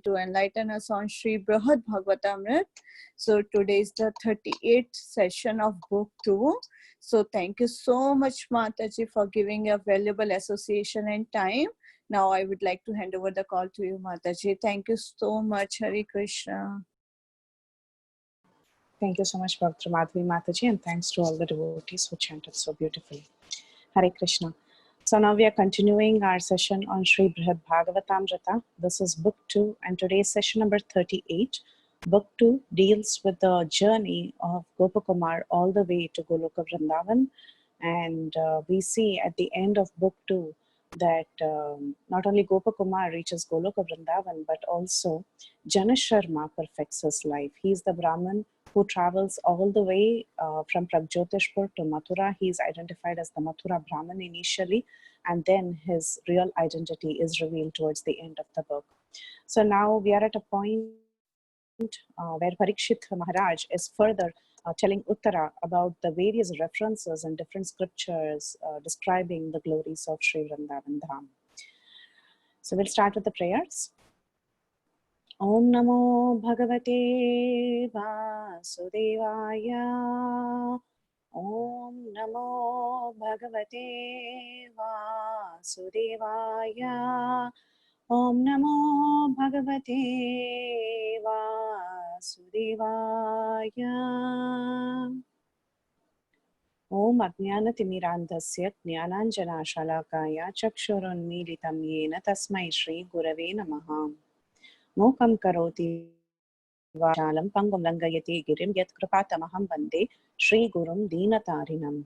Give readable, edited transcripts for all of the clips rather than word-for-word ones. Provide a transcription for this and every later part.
to enlighten us on Sri Brihad Bhagavatamrta. So today is the 38th session of Book 2. So thank you so much, Mataji, for giving your valuable association and time. Now I would like to hand over the call to you, Mataji. Thank you so much. Hare Krishna. Thank you so much, Bhakti Madhvi Mataji, and thanks to all the devotees who chanted so beautifully. Hare Krishna. So now we are continuing our session on Sri Brihad Bhagavatamrta. This is Book 2, and today's session number 38. Book 2 deals with the journey of Gopakumar all the way to Goloka Vrindavan. And we see at the end of Book 2 that not only Gopakumar reaches Goloka Vrindavan, but also Janasharma perfects his life. He is the Brahmin who travels all the way from Pragjotishpur to Mathura. He is identified as the Mathura Brahmin initially, and then his real identity is revealed towards the end of the book. So now we are at a point where Parikshit Maharaj is further telling Uttara about the various references in different scriptures describing the glories of Sri Vrindavan Dham. So we'll start with the prayers. Om Namo Bhagavate Vasudevaya. Om Namo Bhagavate Vasudevaya. Om Namo Bhagavate Vasudevaya. Om Ajnanatimirandhasya Jnananjana Shalakaya Chakshurunmilitam Yena Tasmai Shri Gurave Namaha. Mokam Karoti Vachalam Pangum Langayati Girim Yat Kripatamaham Bande Shri Gurum Deenatarinam.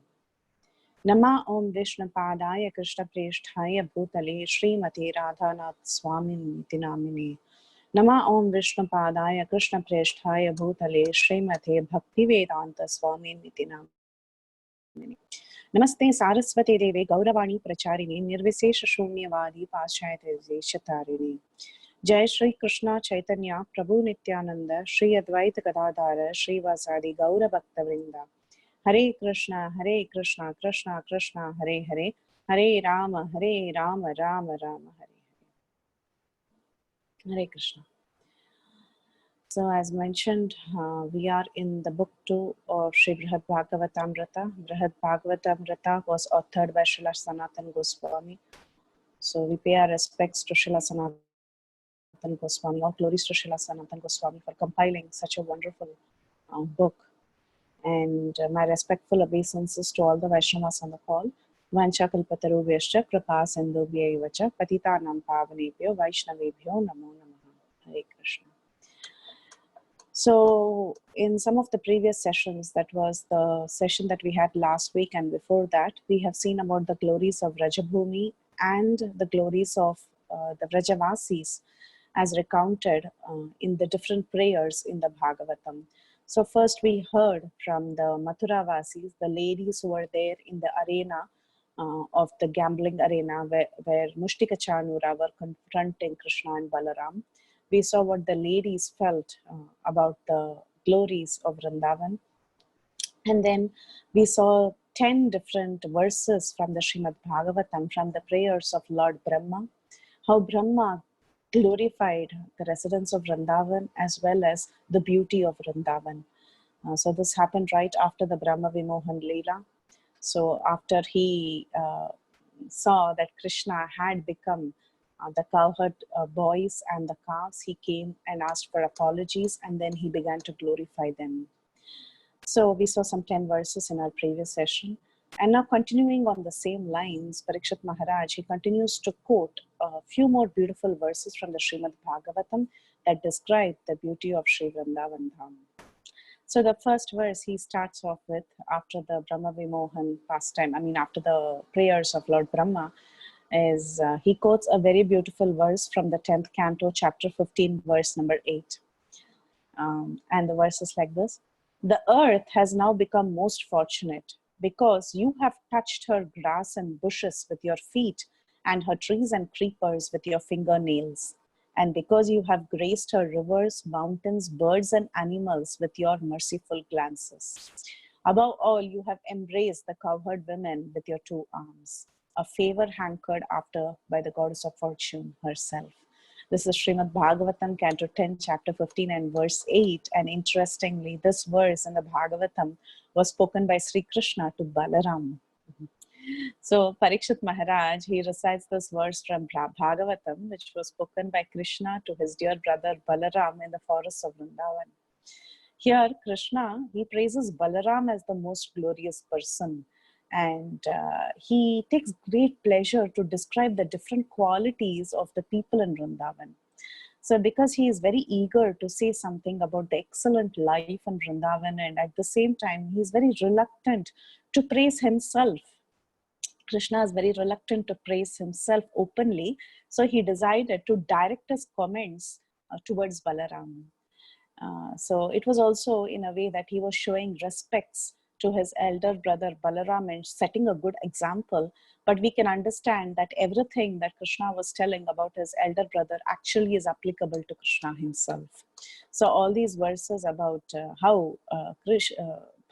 Nama Om Vishnu Padaya Krishna Preshthaya Bhutale Srimati Radhanath Swamin Tinamini. Nama Om Vishnu Padaya Krishna Preshthaya Bhutale Srimati Bhaktivedanta Swamin Tinamini. Namaste Saraswati Deve Gauravani Pracharini Nirvisesha Shunyavadi Paschayate Shatarini. Jai Shri Krishna Chaitanya Prabhu Nityananda Shri Advaita Gadadhara Shri Vasadi Gaura Bhakta Vrinda. Hare Krishna Krishna Krishna Hare Hare Hare Rama Rama Rama Hare Hare Krishna. So as mentioned, we are in the book 2 of Sri Brihad Bhagavatamrta. Brihad Bhagavatamrta was authored by Srila Sanatana Goswami. So we pay our respects to Srila Sanatana Goswami. All glories to Srila Sanatana Goswami for compiling such a wonderful book. And my respectful obeisances to all the Vaishnavas on the call. Vancha kalpatarubhyascha kripa sindhubhyaivacha patitanam pavanebhyo vaishnavebhyo namo namaha. Hare Krishna. So in some of the previous sessions, that was the session that we had last week and before that, we have seen about the glories of Rajabhumi and the glories of the Vrajavasis as recounted in the different prayers in the Bhagavatam. So first we heard from the Mathuravasis, the ladies who were there in the arena of the gambling arena where Mushtika Chanura were confronting Krishna and Balaram. We saw what the ladies felt about the glories of Vrindavan. And then we saw 10 different verses from the Srimad Bhagavatam, from the prayers of Lord Brahma, how Brahma glorified the residents of Vrindavan as well as the beauty of Vrindavan. So this happened right after the Brahma Vimohan Leela. So after he saw that Krishna had become the cowherd boys and the calves, he came and asked for apologies, and then he began to glorify them. So we saw some 10 verses in our previous session. And now continuing on the same lines, Parikshit Maharaj, he continues to quote a few more beautiful verses from the Srimad Bhagavatam that describe the beauty of Sri Vrindavan Dham. So the first verse he starts off with after the Brahma Vimohan pastime, after the prayers of Lord Brahma, is he quotes a very beautiful verse from the 10th canto, chapter 15, verse number 8. And the verse is like this: the earth has now become most fortunate because you have touched her grass and bushes with your feet and her trees and creepers with your fingernails. And because you have graced her rivers, mountains, birds and animals with your merciful glances. Above all, you have embraced the cowherd women with your 2 arms, a favor hankered after by the goddess of fortune herself. This is Srimad Bhagavatam, Canto 10, Chapter 15 and verse 8. And interestingly, this verse in the Bhagavatam was spoken by Sri Krishna to Balaram. So Parikshit Maharaj, he recites this verse from Bhagavatam, which was spoken by Krishna to his dear brother Balaram in the forests of Vrindavan. Here, Krishna, he praises Balaram as the most glorious person. And he takes great pleasure to describe the different qualities of the people in Vrindavan. So because he is very eager to say something about the excellent life in Vrindavan, and at the same time, he is very reluctant to praise himself. Krishna is very reluctant to praise himself openly. So he decided to direct his comments towards Balaram. So it was also in a way that he was showing respects to his elder brother Balaram and setting a good example. But we can understand that everything that Krishna was telling about his elder brother actually is applicable to Krishna himself. So all these verses about how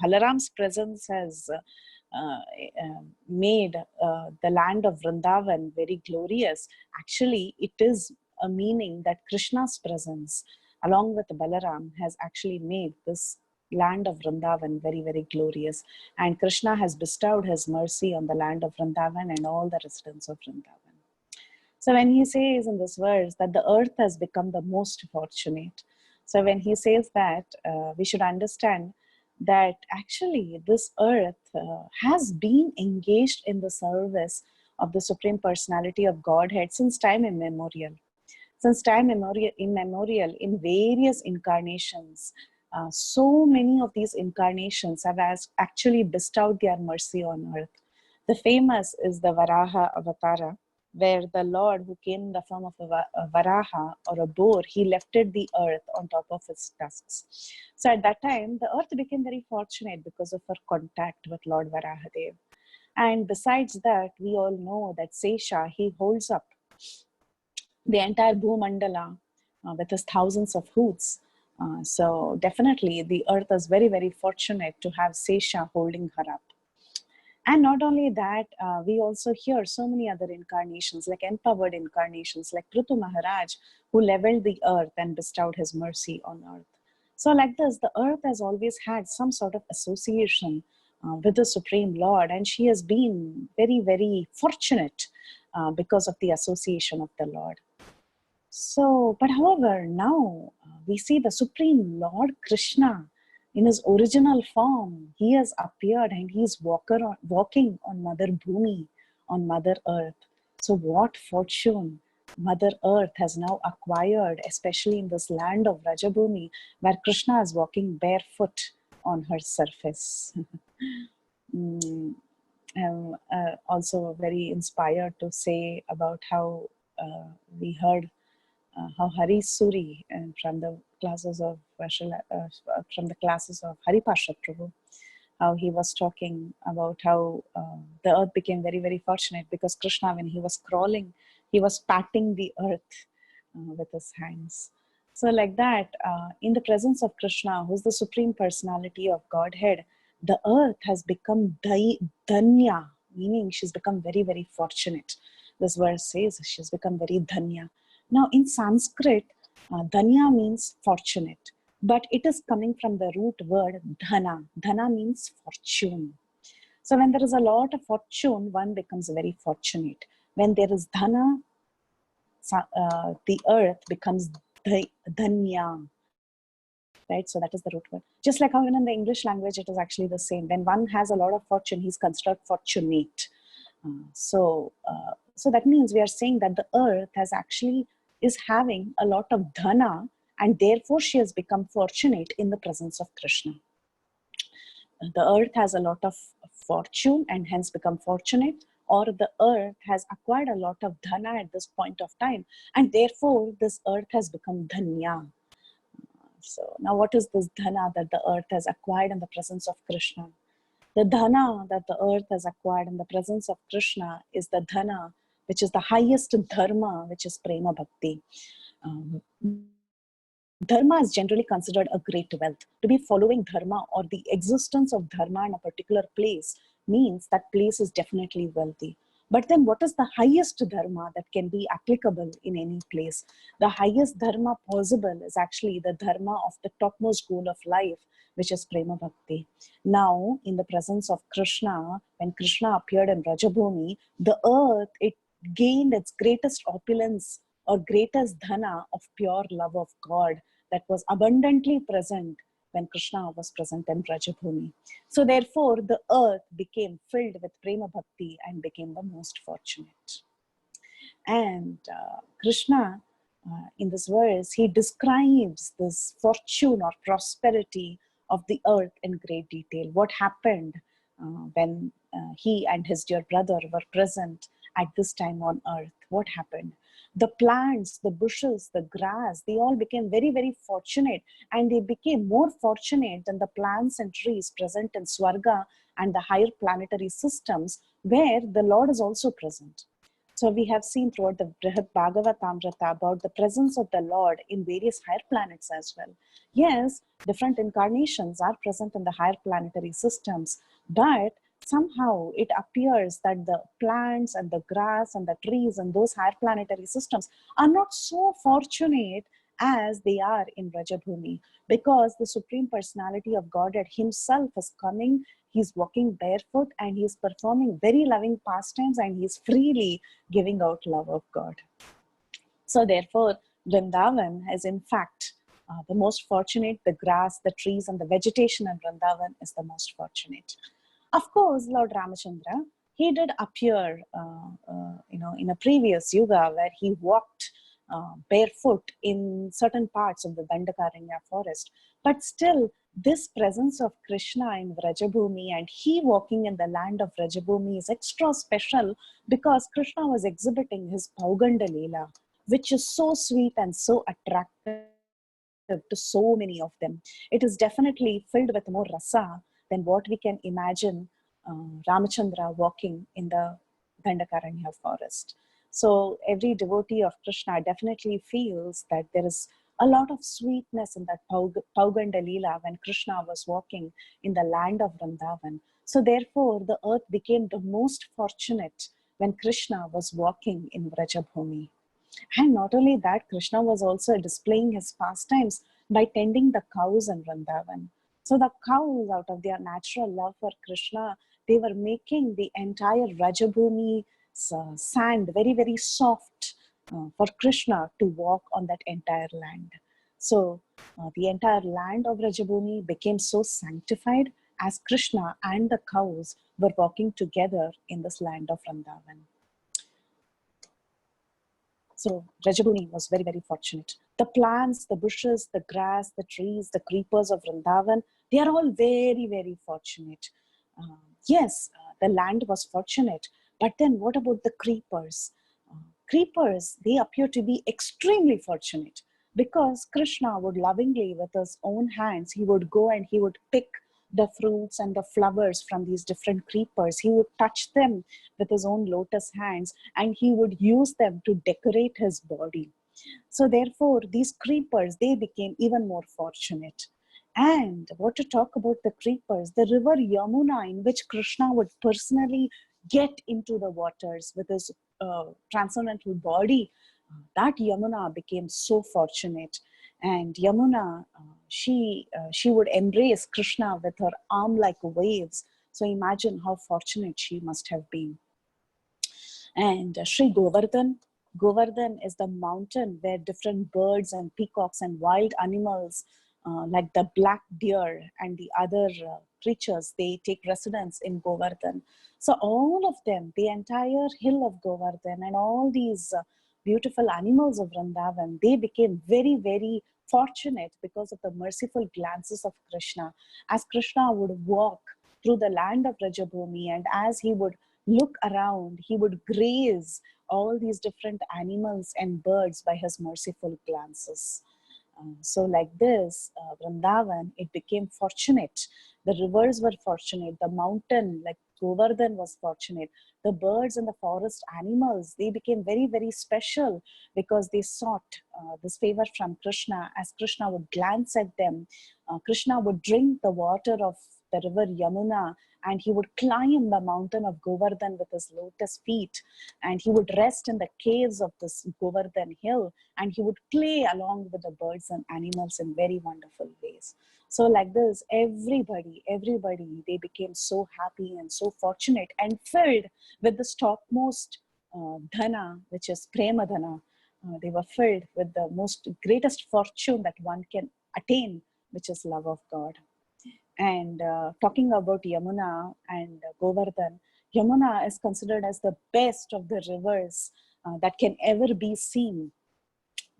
Balaram's presence has made the land of Vrindavan very glorious. Actually, it is a meaning that Krishna's presence along with Balaram has actually made this land of Vrindavan very, very glorious. And Krishna has bestowed his mercy on the land of Vrindavan and all the residents of Vrindavan. So when he says in this verse that the earth has become the most fortunate, so when he says that, we should understand that actually this earth has been engaged in the service of the Supreme Personality of Godhead since time immemorial. Since time immemorial, in various incarnations, so many of these incarnations have actually bestowed their mercy on earth. The famous is the Varaha Avatara, where the Lord, who came in the form of a Varaha or a boar, he lifted the earth on top of his tusks. So at that time, the earth became very fortunate because of her contact with Lord Varahadev. And besides that, we all know that Sesha, he holds up the entire Bhumandala with his thousands of hoots. So definitely the earth is very, very fortunate to have Sesha holding her up. And not only that, we also hear so many other incarnations, like empowered incarnations, like Prithu Maharaj, who leveled the earth and bestowed his mercy on earth. So like this, the earth has always had some sort of association with the Supreme Lord, and she has been very, very fortunate because of the association of the Lord. So, but however, now we see the Supreme Lord Krishna in his original form. He has appeared and he is walking on Mother Bhumi, on Mother Earth. So what fortune Mother Earth has now acquired, especially in this land of Rajabhumi, where Krishna is walking barefoot on her surface. I'm also very inspired to say about how we heard how Hari Suri from the classes of Hari Pasha Prabhu, how he was talking about how the earth became very, very fortunate because Krishna, when he was crawling, he was patting the earth with his hands. So like that, in the presence of Krishna, who's the Supreme Personality of Godhead, the earth has become dhanya, meaning she's become very, very fortunate. This verse says she's become very dhanya. Now in Sanskrit, dhanya means fortunate, but it is coming from the root word dhana. Dhana means fortune. So when there is a lot of fortune, one becomes very fortunate. When there is dhana, the earth becomes dhanya. Right? So that is the root word. Just like how even in the English language, it is actually the same. When one has a lot of fortune, he's considered fortunate. So that means we are saying that the earth is having a lot of dhana, and therefore she has become fortunate in the presence of Krishna. The earth has a lot of fortune and hence become fortunate, or the earth has acquired a lot of dhana at this point of time, and therefore this earth has become dhanya. So now what is this dhana that the earth has acquired in the presence of Krishna? The dhana that the earth has acquired in the presence of Krishna is the dhana, which is the highest dharma, which is prema bhakti. Dharma is generally considered a great wealth. To be following dharma or the existence of dharma in a particular place means that place is definitely wealthy. But then what is the highest dharma that can be applicable in any place? The highest dharma possible is actually the dharma of the topmost goal of life, which is prema bhakti. Now, in the presence of Krishna, when Krishna appeared in Rajabhumi, the earth, it gained its greatest opulence or greatest dhana of pure love of God that was abundantly present when Krishna was present in Rajabhumi. So therefore, the earth became filled with prema bhakti and became the most fortunate. And Krishna, in this verse, he describes this fortune or prosperity of the earth in great detail. What happened when he and his dear brother were present at this time on earth? What happened? The plants, the bushes, the grass, they all became very, very fortunate, and they became more fortunate than the plants and trees present in Swarga and the higher planetary systems where the Lord is also present. So we have seen throughout the Brihad Bhagavatamrta about the presence of the Lord in various higher planets as well. Yes, different incarnations are present in the higher planetary systems, but somehow it appears that the plants and the grass and the trees and those higher planetary systems are not so fortunate as they are in Rajabhumi, because the Supreme Personality of Godhead himself is coming. He's walking barefoot and he's performing very loving pastimes, and he's freely giving out love of God. So therefore, Vrindavan is in fact the most fortunate. The grass, the trees, and the vegetation in Vrindavan is the most fortunate. Of course, Lord Ramachandra, he did appear, in a previous yuga where he walked barefoot in certain parts of the Dandakaranya forest. But still, this presence of Krishna in Vrajabhumi and he walking in the land of Vrajabhumi is extra special because Krishna was exhibiting his Pauganda Leela, which is so sweet and so attractive to so many of them. It is definitely filled with more rasa than what we can imagine Ramachandra walking in the Dandakaranya forest. So every devotee of Krishna definitely feels that there is a lot of sweetness in that Pauganda Leela when Krishna was walking in the land of Vrindavan. So therefore, the earth became the most fortunate when Krishna was walking in Vrajabhumi. And not only that, Krishna was also displaying his pastimes by tending the cows in Vrindavan. So the cows, out of their natural love for Krishna, they were making the entire Rajabhumi sand very, very soft for Krishna to walk on that entire land. So the entire land of Rajabhumi became so sanctified as Krishna and the cows were walking together in this land of Vrindavan. So Rajabhumi was very, very fortunate. The plants, the bushes, the grass, the trees, the creepers of Vrindavan, they are all very, very fortunate. Yes, the land was fortunate, but then what about the creepers? Creepers, they appear to be extremely fortunate because Krishna would lovingly, with his own hands, he would go and he would pick the fruits and the flowers from these different creepers. He would touch them with his own lotus hands and he would use them to decorate his body. So therefore, these creepers, they became even more fortunate. And what to talk about the creepers, the river Yamuna, in which Krishna would personally get into the waters with his transcendental body, that Yamuna became so fortunate. And Yamuna, she would embrace Krishna with her arm-like waves. So imagine how fortunate she must have been. And Sri Govardhan is the mountain where different birds and peacocks and wild animals like the black deer and the other creatures, they take residence in Govardhan. So all of them, the entire hill of Govardhan and all these beautiful animals of Vrindavan, they became very, very fortunate because of the merciful glances of Krishna. As Krishna would walk through the land of Rajabhumi and as he would look around, he would graze all these different animals and birds by his merciful glances. So like this, Vrindavan, it became fortunate. The rivers were fortunate. The mountain, like Govardhan, was fortunate. The birds and the forest animals, they became very, very special because they sought this favor from Krishna. As Krishna would glance at them, Krishna would drink the water of the river Yamuna and he would climb the mountain of Govardhan with his lotus feet, and he would rest in the caves of this Govardhan hill, and he would play along with the birds and animals in very wonderful ways. So like this, everybody, they became so happy and so fortunate and filled with the topmost dhana, which is prema dhana. They were filled with the most greatest fortune that one can attain, which is love of God. And talking about Yamuna and Govardhan, Yamuna is considered as the best of the rivers that can ever be seen,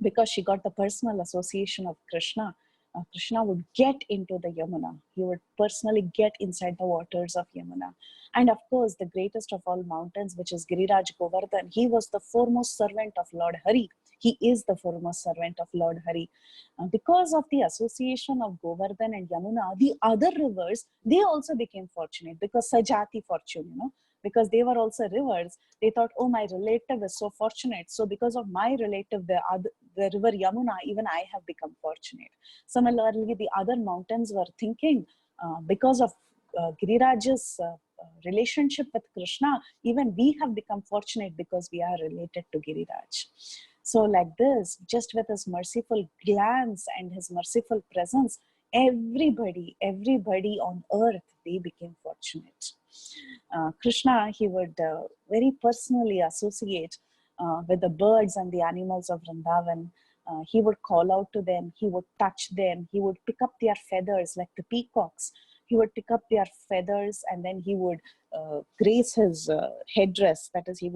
because she got the personal association of Krishna. Krishna would get into the Yamuna. He would personally get inside the waters of Yamuna. And of course, the greatest of all mountains, which is Giriraj Govardhan, he was the foremost servant of Lord Hari. He is the foremost servant of Lord Hari. Because of the association of Govardhan and Yamuna, the other rivers, they also became fortunate, because Sajati fortune, because they were also rivers. They thought, oh, my relative is so fortunate. So because of my relative, the river Yamuna, even I have become fortunate. Similarly, the other mountains were thinking, because of Giriraj's relationship with Krishna, even we have become fortunate because we are related to Giriraj. So like this, just with his merciful glance and his merciful presence, everybody on earth, they became fortunate. Krishna, he would very personally associate with the birds and the animals of Vrindavan. He would call out to them, he would touch them, he would pick up their feathers like the peacocks. He would pick up their feathers, and then he would grace his headdress. That is, he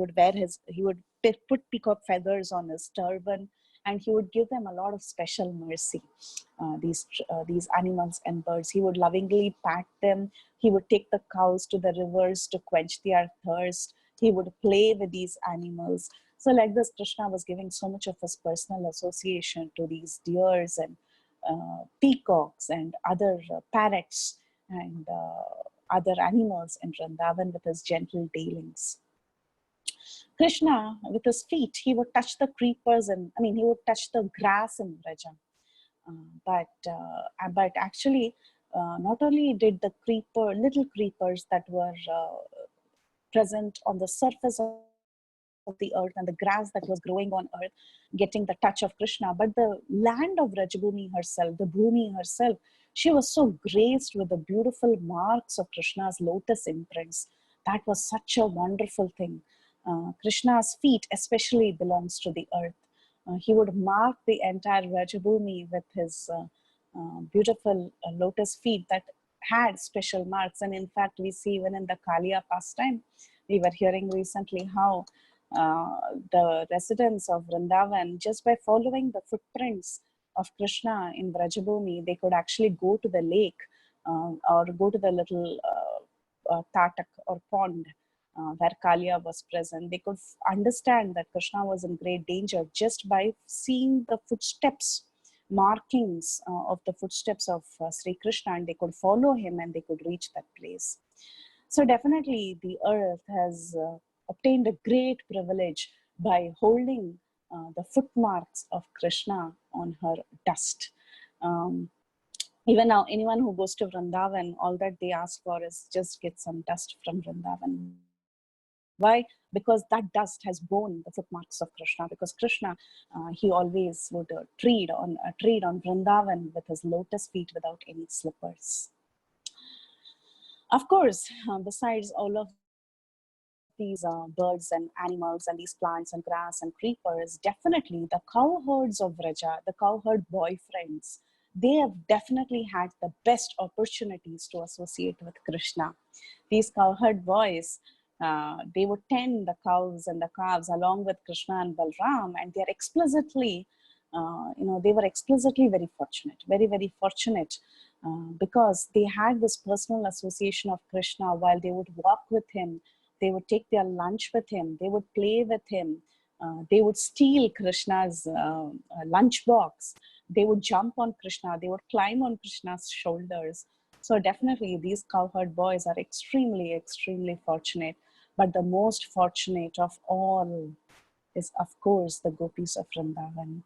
would put peacock feathers on his turban, and he would give them a lot of special mercy. These animals and birds, he would lovingly pat them. He would take the cows to the rivers to quench their thirst. He would play with these animals. So like this, Krishna was giving so much of his personal association to these deers and peacocks and other parrots and other animals in Vrindavan with his gentle dealings. Krishna, with his feet, he would touch the creepers he would touch the grass in Vraja. But actually, not only did the little creepers that were present on the surface of the earth and the grass that was growing on earth getting the touch of Krishna, but the land of Rajabhumi herself, the Bhumi herself, she was so graced with the beautiful marks of Krishna's lotus imprints. That was such a wonderful thing. Krishna's feet especially belongs to the earth. He would mark the entire Rajabhumi with his beautiful lotus feet that had special marks. And in fact, we see even in the Kaliya pastime, we were hearing recently how the residents of Vrindavan, just by following the footprints of Krishna in Vrajabhumi, they could actually go to the lake or go to the little tatak or pond where Kaliya was present. They could understand that Krishna was in great danger just by seeing the footsteps, markings of the footsteps of Sri Krishna, and they could follow him and they could reach that place. So definitely the earth has obtained a great privilege by holding the footmarks of Krishna on her dust. Even now, anyone who goes to Vrindavan, all that they ask for is just get some dust from Vrindavan. Why? Because that dust has borne the footmarks of Krishna. Because Krishna, he always would tread on Vrindavan with his lotus feet without any slippers. Of course, besides all of these birds and animals and these plants and grass and creepers, definitely the cowherds of Vraja, the cowherd boyfriends, they have definitely had the best opportunities to associate with Krishna. These cowherd boys, they would tend the cows and the calves along with Krishna and Balram, and they're explicitly, they were explicitly very fortunate, very, very fortunate, because they had this personal association of Krishna. While they would walk with him, they would take their lunch with him, they would play with him, they would steal Krishna's lunch box, they would jump on Krishna, they would climb on Krishna's shoulders. So definitely these cowherd boys are extremely, extremely fortunate. But the most fortunate of all is, of course, the gopis of Vrindavan.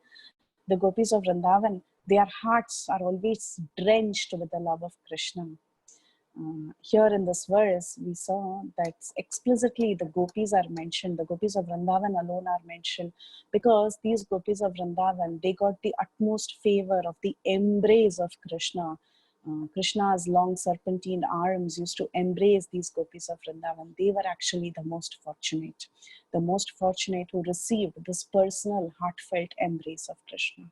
The gopis of Vrindavan, their hearts are always drenched with the love of Krishna. Here in this verse, we saw that explicitly the gopis are mentioned. The gopis of Vrindavan alone are mentioned because these gopis of Vrindavan, they got the utmost favor of the embrace of Krishna. Krishna's long serpentine arms used to embrace these gopis of Vrindavan. They were actually the most fortunate who received this personal, heartfelt embrace of Krishna.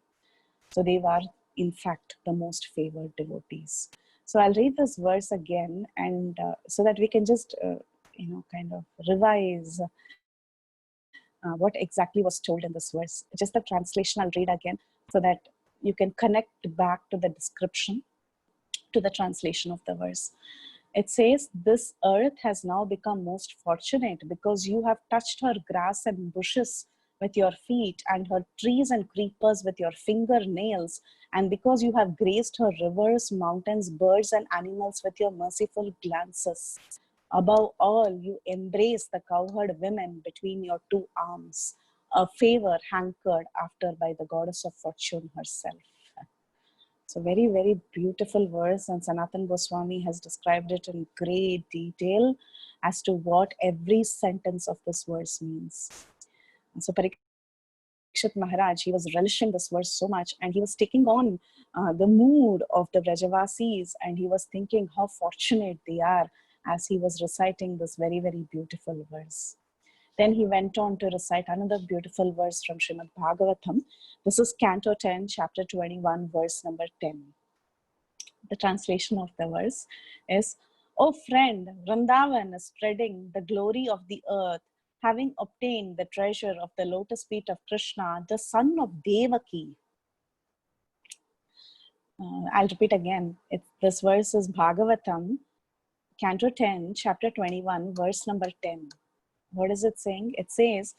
So they were, in fact, the most favored devotees. So I'll read this verse again, and so that we can just, kind of revise what exactly was told in this verse. Just the translation I'll read again, so that you can connect back to the description, to the translation of the verse. It says, "This earth has now become most fortunate because you have touched her grass and bushes with your feet and her trees and creepers with your fingernails, and because you have grazed her rivers, mountains, birds, and animals with your merciful glances. Above all, you embrace the cowherd women between your two arms, a favor hankered after by the goddess of fortune herself." So very, very beautiful verse, and Sanatan Goswami has described it in great detail as to what every sentence of this verse means. And so Parikshit Maharaj, he was relishing this verse so much, and he was taking on the mood of the Vrajavasis, and he was thinking how fortunate they are as he was reciting this very, very beautiful verse. Then he went on to recite another beautiful verse from Srimad Bhagavatam. This is Canto 10, Chapter 21, verse number 10. The translation of the verse is, "O friend, Vrindavan is spreading the glory of the earth, having obtained the treasure of the lotus feet of Krishna, the son of Devaki." I'll repeat again. This verse is Bhagavatam, Canto 10, Chapter 21, verse number 10. What is it saying? It says,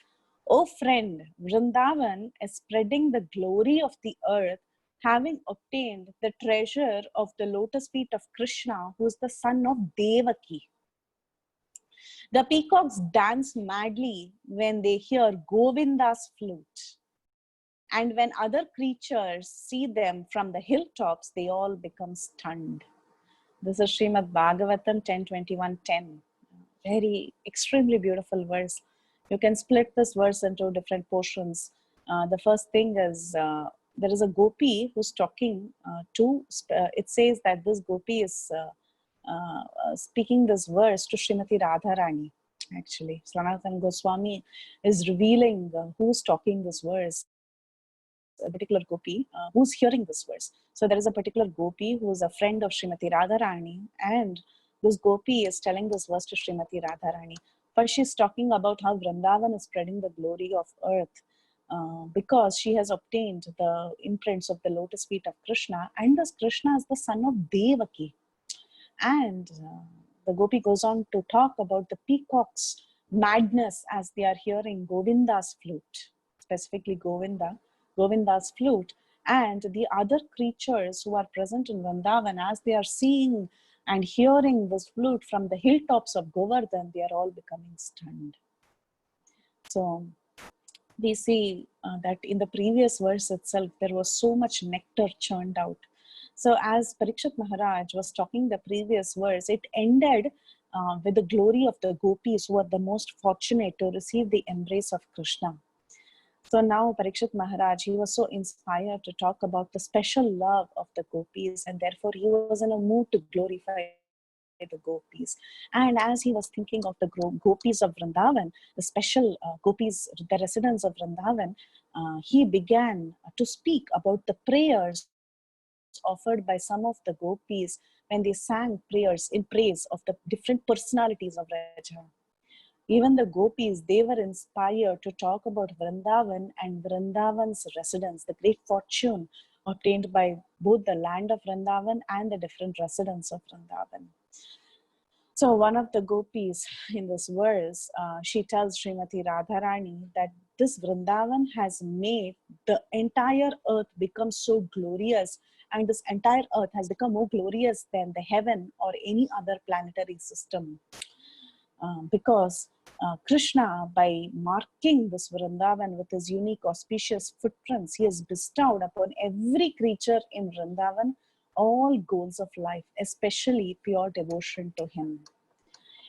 "O friend, Vrindavan is spreading the glory of the earth, having obtained the treasure of the lotus feet of Krishna, who is the son of Devaki. The peacocks dance madly when they hear Govinda's flute. And when other creatures see them from the hilltops, they all become stunned." This is Srimad Bhagavatam 10:21:10. Very extremely beautiful verse. You can split this verse into different portions. The first thing is there is a gopi who's talking it says that this gopi is speaking this verse to Srimati Radharani. Actually, Sanatana Goswami is revealing who's talking this verse, a particular gopi who's hearing this verse. So there is a particular gopi who is a friend of Srimati Radharani, and this gopi is telling this verse to Srimati Radharani. First, she's talking about how Vrindavan is spreading the glory of earth because she has obtained the imprints of the lotus feet of Krishna, and this Krishna is the son of Devaki. And the gopi goes on to talk about the peacock's madness as they are hearing Govinda's flute, specifically Govinda's flute, and the other creatures who are present in Vrindavan, as they are seeing and hearing this flute from the hilltops of Govardhan, they are all becoming stunned. So we see that in the previous verse itself, there was so much nectar churned out. So as Parikshit Maharaj was talking the previous verse, it ended with the glory of the gopis who are the most fortunate to receive the embrace of Krishna. So now Parikshit Maharaj, he was so inspired to talk about the special love of the gopis, and therefore he was in a mood to glorify the gopis. And as he was thinking of the gopis of Vrindavan, the special gopis, the residents of Vrindavan, he began to speak about the prayers offered by some of the gopis when they sang prayers in praise of the different personalities of Raja. Even the gopis, they were inspired to talk about Vrindavan and Vrindavan's residents, the great fortune obtained by both the land of Vrindavan and the different residents of Vrindavan. So one of the gopis in this verse, she tells Srimati Radharani that this Vrindavan has made the entire earth become so glorious, and this entire earth has become more glorious than the heaven or any other planetary system. Because Krishna, by marking this Vrindavan with his unique auspicious footprints, he has bestowed upon every creature in Vrindavan all goals of life, especially pure devotion to him.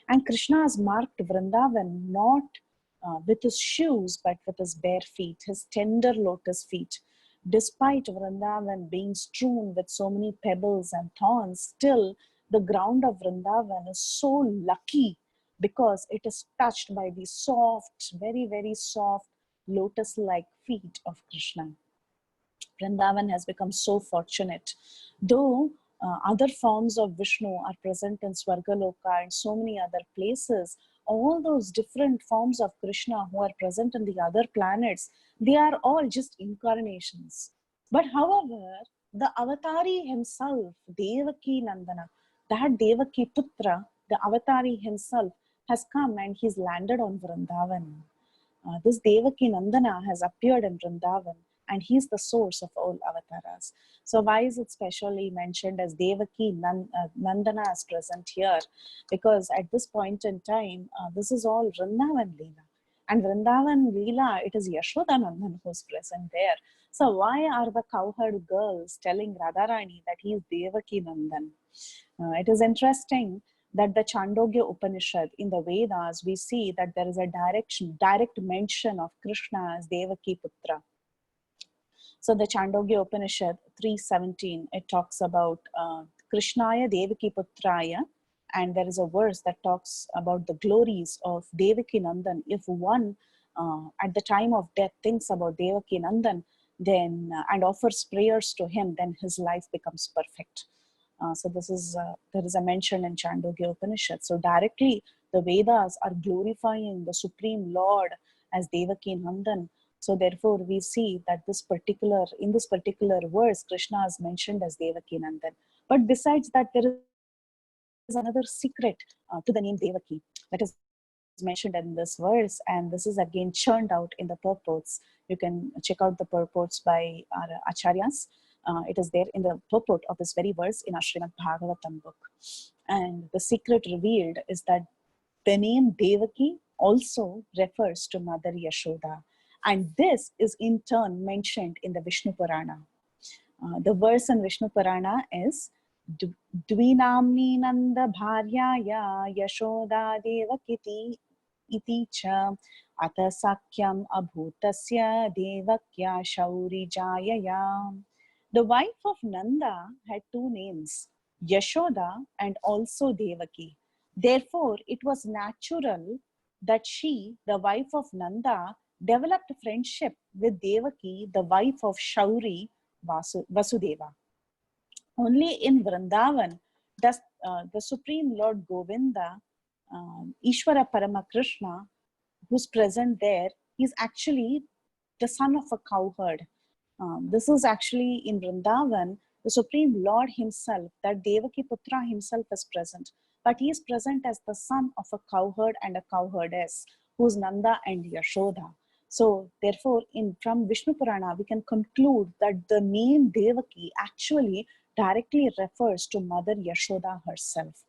And Krishna has marked Vrindavan not with his shoes, but with his bare feet, his tender lotus feet. Despite Vrindavan being strewn with so many pebbles and thorns, still the ground of Vrindavan is so lucky because it is touched by the soft, very, very soft lotus-like feet of Krishna. Vrindavan has become so fortunate. Though other forms of Vishnu are present in Swargaloka and so many other places, all those different forms of Krishna who are present in the other planets, they are all just incarnations. But however, the avatari himself, Devaki Nandana, that Devaki Putra, the avatari himself, has come and he's landed on Vrindavan. This Devaki Nandana has appeared in Vrindavan, and he's the source of all avatars. So why is it specially mentioned as Devaki Nandana is present here? Because at this point in time, this is all Vrindavan Leela. And Vrindavan Leela, it is Yashoda Nandan who's present there. So why are the cowherd girls telling Radharani that he is Devaki Nandan? It is interesting that the Chandogya Upanishad in the Vedas, we see that there is a direct mention of Krishna as Devaki Putra. So the Chandogya Upanishad 3:17, it talks about Krishnaya Devaki Putraya, and there is a verse that talks about the glories of Devaki Nandan. If one at the time of death thinks about Devaki Nandan, then and offers prayers to him, then his life becomes perfect. So this is there is a mention in Chandogya Upanishad. So directly the Vedas are glorifying the Supreme Lord as Devaki Nandan. So therefore we see that in this particular verse, Krishna is mentioned as Devaki Nandan. But besides that, there is another secret to the name Devaki that is mentioned in this verse, and this is again churned out in the purports. You can check out the purports by our acharyas. It is there in the purport of this very verse in our Srimad Bhagavatam book. And the secret revealed is that the name Devaki also refers to Mother Yashoda. And this is in turn mentioned in the Vishnu Purana. The verse in Vishnu Purana is Dvinamni Nanda Bharyaya Yashoda Devakiti iti cha Ata Sakyam Abhutasya Devakya Shauri Jayaya. The wife of Nanda had two names, Yashoda and also Devaki. Therefore, it was natural that she, the wife of Nanda, developed friendship with Devaki, the wife of Shauri, Vasudeva. Only in Vrindavan does the Supreme Lord Govinda, Ishvara Parama Krishna, who's present there, is actually the son of a cowherd. This is actually in Vrindavan, the Supreme Lord himself, that Devaki Putra himself is present. But he is present as the son of a cowherd and a cowherdess, who's Nanda and Yashoda. So therefore, from Vishnu Purana, we can conclude that the name Devaki actually directly refers to Mother Yashoda herself.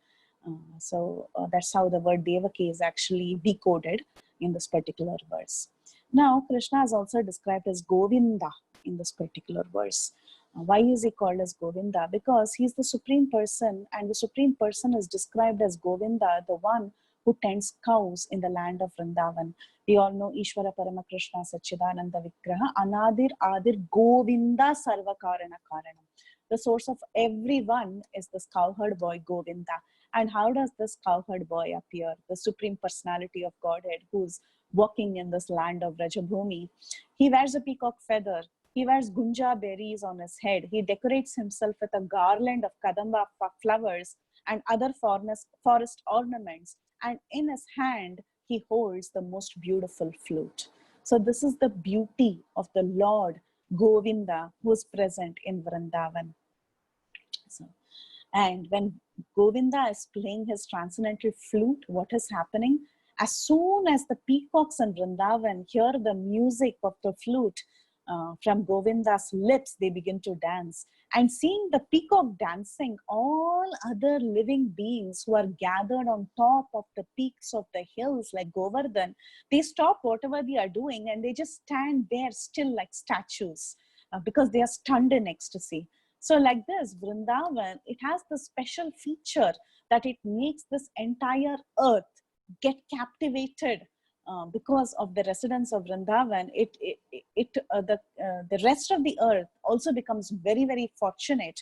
So that's how the word Devaki is actually decoded in this particular verse. Now, Krishna is also described as Govinda in this particular verse. Why is he called as Govinda? Because he's the Supreme Person, and the Supreme Person is described as Govinda, the one who tends cows in the land of Vrindavan. We all know Ishvara Parama Krishna Sachidananda Vigraha, Anadir Adir Govinda Sarva Karana Karanam. The source of everyone is this cowherd boy Govinda. And how does this cowherd boy appear? The Supreme Personality of Godhead who's walking in this land of Rajabhumi. He wears a peacock feather. He wears gunja berries on his head. He decorates himself with a garland of kadamba flowers and other forest ornaments. And in his hand, he holds the most beautiful flute. So this is the beauty of the Lord Govinda who is present in Vrindavan. So, and when Govinda is playing his transcendental flute, what is happening? As soon as the peacocks in Vrindavan hear the music of the flute from Govinda's lips, they begin to dance. And seeing the peacock dancing, all other living beings who are gathered on top of the peaks of the hills like Govardhan, they stop whatever they are doing and they just stand there still like statues because they are stunned in ecstasy. So like this, Vrindavan, it has the special feature that it makes this entire earth get captivated because of the residents of Vrindavan. The rest of the earth also becomes very, very fortunate,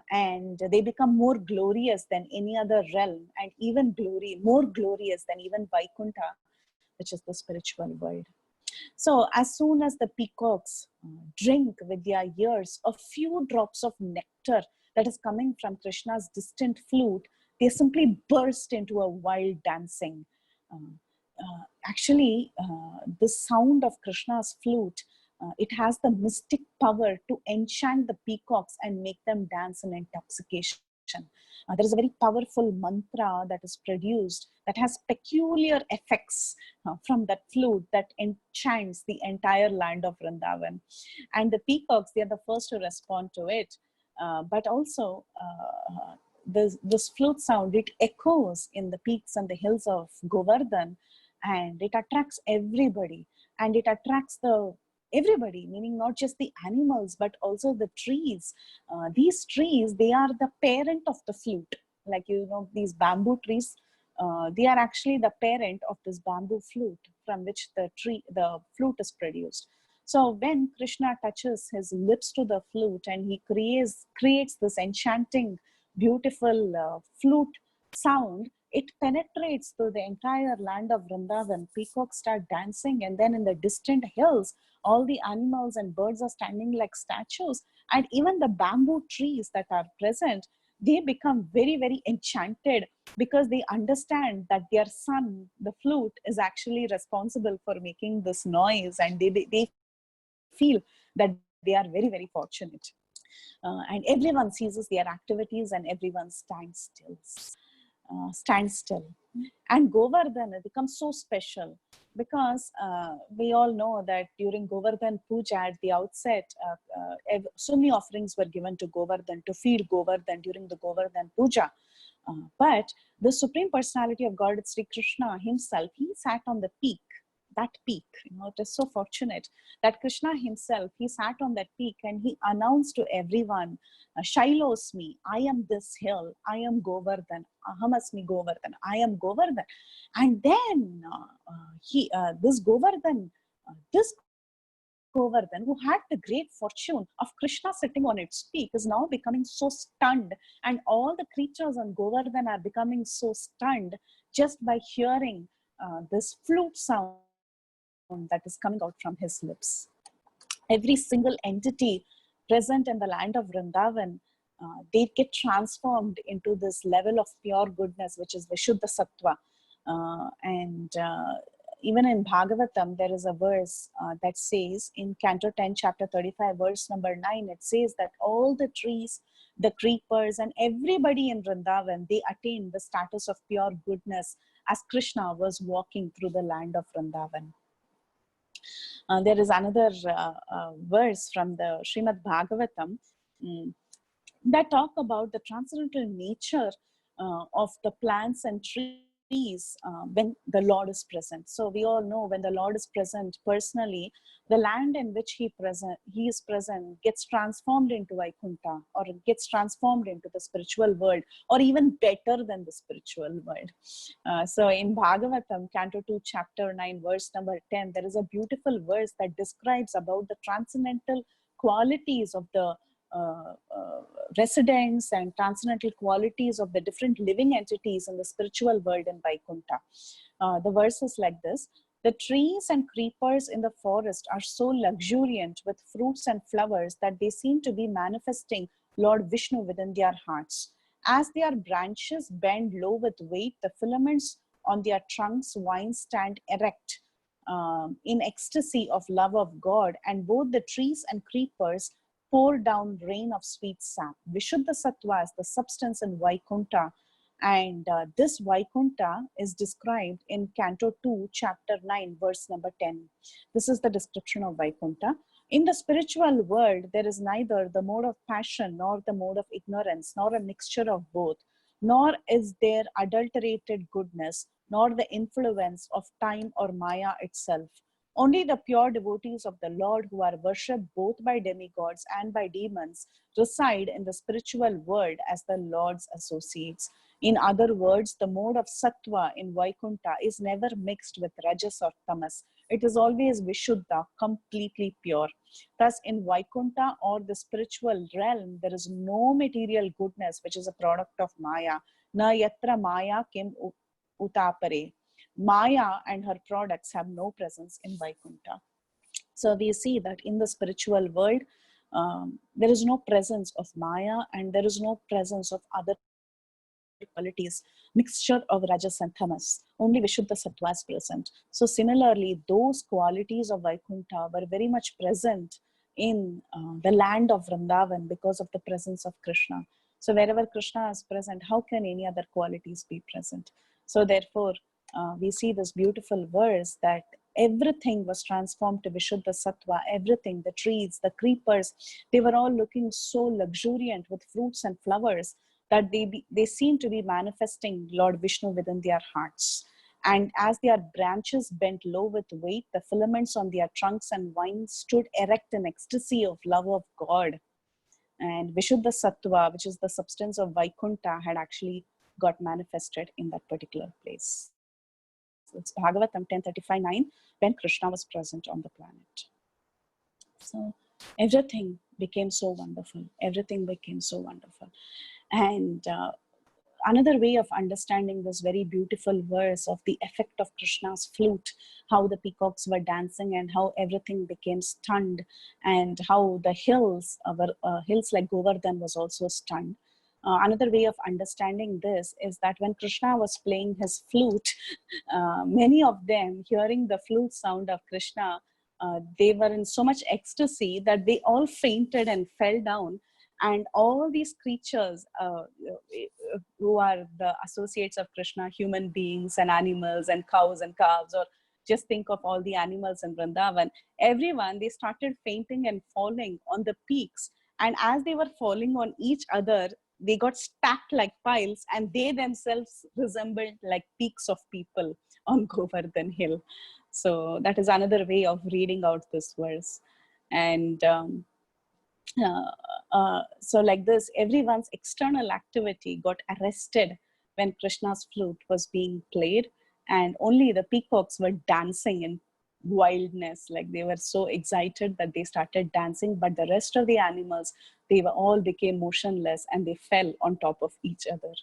and they become more glorious than any other realm, and even more glorious than even Vaikuntha, which is the spiritual world. So as soon as the peacocks drink with their ears a few drops of nectar that is coming from Krishna's distant flute, they simply burst into a wild dancing. The sound of Krishna's flute, it has the mystic power to enchant the peacocks and make them dance in intoxication. There is a very powerful mantra that is produced that has peculiar effects from that flute that enchants the entire land of Vrindavan. And the peacocks, they are the first to respond to it. But also, this flute sound, it echoes in the peaks and the hills of Govardhan, and it attracts everybody. And it attracts everybody, meaning not just the animals, but also the trees. These trees, they are the parent of the flute. Like, these bamboo trees, they are actually the parent of this bamboo flute from which the flute is produced. So when Krishna touches his lips to the flute and he creates this enchanting, beautiful flute sound, it penetrates through the entire land of Vrindavan. Peacocks start dancing, and then in the distant hills, all the animals and birds are standing like statues. And even the bamboo trees that are present, they become very, very enchanted because they understand that their son, the flute, is actually responsible for making this noise, and they feel that they are very, very fortunate. And everyone ceases their activities and everyone stands still. And Govardhan becomes so special because we all know that during Govardhan Puja at the outset, so many offerings were given to Govardhan to feed Govardhan during the Govardhan Puja. But the Supreme Personality of God, Sri Krishna himself, he sat on the peak. That peak, it is so fortunate that Krishna himself, he sat on that peak and he announced to everyone, Shailosmi, I am this hill, I am Govardhan, Ahamasmi Govardhan, I am Govardhan. And then this Govardhan, who had the great fortune of Krishna sitting on its peak, is now becoming so stunned, and all the creatures on Govardhan are becoming so stunned just by hearing this flute sound that is coming out from his lips. Every single entity present in the land of Vrindavan, they get transformed into this level of pure goodness, which is Vishuddha Sattva. Even in Bhagavatam, there is a verse that says in Canto 10, chapter 35, verse number 9, it says that all the trees, the creepers, and everybody in Vrindavan, they attain the status of pure goodness as Krishna was walking through the land of Vrindavan. There is another verse from the Srimad Bhagavatam that talk about the transcendental nature of the plants and trees when the Lord is present. So we all know when the Lord is present personally, the land in which he is present gets transformed into Vaikuntha, or it gets transformed into the spiritual world, or even better than the spiritual world. So in Bhagavatam, Canto 2, chapter 9, verse number 10, there is a beautiful verse that describes about the transcendental qualities of the residents and transcendental qualities of the different living entities in the spiritual world in Vaikuntha. The verse is like this: the trees and creepers in the forest are so luxuriant with fruits and flowers that they seem to be manifesting Lord Vishnu within their hearts. As their branches bend low with weight, the filaments on their trunks stand erect in ecstasy of love of God, and both the trees and creepers pour down rain of sweet sap. Vishuddha Sattva is the substance in Vaikuntha, and this Vaikuntha is described in Canto 2, chapter 9, verse number 10. This is the description of Vaikuntha. In the spiritual world, there is neither the mode of passion nor the mode of ignorance, nor a mixture of both, nor is there adulterated goodness, nor the influence of time or Maya itself. Only the pure devotees of the Lord, who are worshipped both by demigods and by demons, reside in the spiritual world as the Lord's associates. In other words, the mode of sattva in Vaikuntha is never mixed with rajas or tamas. It is always vishuddha, completely pure. Thus, in Vaikuntha or the spiritual realm, there is no material goodness which is a product of Maya. Na yatra Maya kim utapare. Maya and her products have no presence in Vaikuntha. So we see that in the spiritual world, there is no presence of Maya and there is no presence of other qualities, mixture of rajas and tamas. Only Vishuddha Sattva is present. So similarly, those qualities of Vaikuntha were very much present in the land of Vrindavan because of the presence of Krishna. So wherever Krishna is present, how can any other qualities be present? So therefore, we see this beautiful verse that everything was transformed to Vishuddha Sattva, everything, the trees, the creepers, they were all looking so luxuriant with fruits and flowers that they seem to be manifesting Lord Vishnu within their hearts. And as their branches bent low with weight, the filaments on their trunks and vines stood erect in ecstasy of love of God. And Vishuddha Sattva, which is the substance of Vaikuntha, had actually got manifested in that particular place. So it's Bhagavatam 10:35-9, when Krishna was present on the planet. So everything became so wonderful. Everything became so wonderful. And another way of understanding this very beautiful verse of the effect of Krishna's flute, how the peacocks were dancing and how everything became stunned, and how the hills like Govardhan was also stunned. Another way of understanding this is that when Krishna was playing his flute, many of them, hearing the flute sound of Krishna, they were in so much ecstasy that they all fainted and fell down. And all these creatures who are the associates of Krishna, human beings and animals and cows and calves, or just think of all the animals in Vrindavan, everyone, they started fainting and falling on the peaks. And as they were falling on each other, they got stacked like piles, and they themselves resembled like peaks of people on Govardhan Hill. So that is another way of reading out this verse. And so like this, everyone's external activity got arrested when Krishna's flute was being played, and only the peacocks were dancing in wildness. Like they were so excited that they started dancing, but the rest of the animals, they were all became motionless and they fell on top of each other.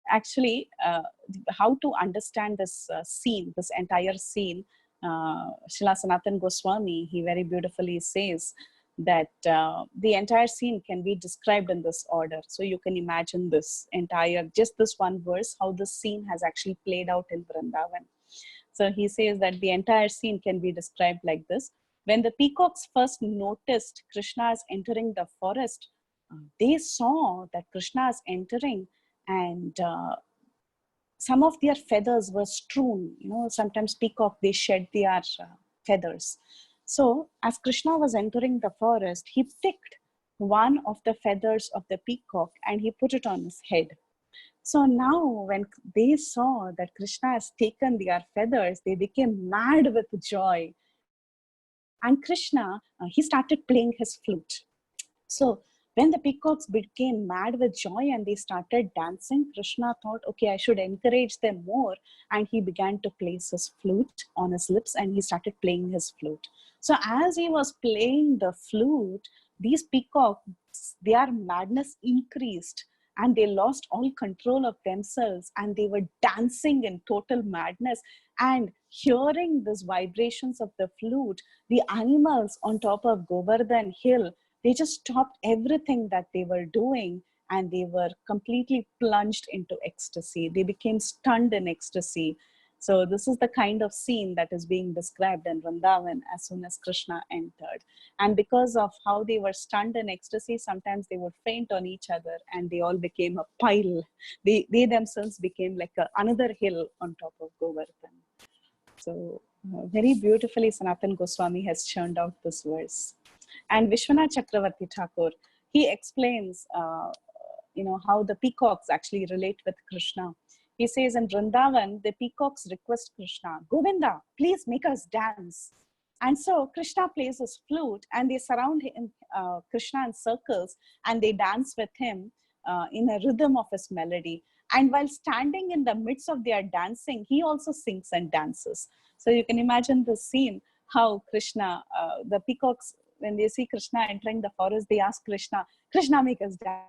Actually, how to understand this scene, this entire scene, Srila Sanatana Goswami, he very beautifully says that the entire scene can be described in this order. So you can imagine this entire, just this one verse, how this scene has actually played out in Vrindavan. So he says that the entire scene can be described like this. When the peacocks first noticed Krishna is entering the forest, they saw that Krishna is entering, and some of their feathers were strewn. You know, sometimes peacock, they shed their feathers. So as Krishna was entering the forest, he picked one of the feathers of the peacock and he put it on his head. So now when they saw that Krishna has taken their feathers, they became mad with joy. And Krishna, he started playing his flute. So when the peacocks became mad with joy and they started dancing, Krishna thought, okay, I should encourage them more. And he began to place his flute on his lips and he started playing his flute. So as he was playing the flute, these peacocks, their madness increased and they lost all control of themselves and they were dancing in total madness. And hearing these vibrations of the flute, the animals on top of Govardhan Hill, they just stopped everything that they were doing and they were completely plunged into ecstasy. They became stunned in ecstasy. So this is the kind of scene that is being described in Vrindavan as soon as Krishna entered. And because of how they were stunned in ecstasy, sometimes they would faint on each other and they all became a pile. They themselves became like another hill on top of Govardhan. So very beautifully, Sanatana Goswami has churned out this verse. And Vishwanath Chakravarti Thakur, he explains, how the peacocks actually relate with Krishna. He says in Vrindavan, the peacocks request Krishna, Govinda, please make us dance. And so Krishna plays his flute and they surround him, Krishna in circles, and they dance with him in a rhythm of his melody. And while standing in the midst of their dancing, he also sings and dances. So you can imagine the scene, how Krishna, the peacocks, when they see Krishna entering the forest, they ask Krishna, Krishna, make us dance.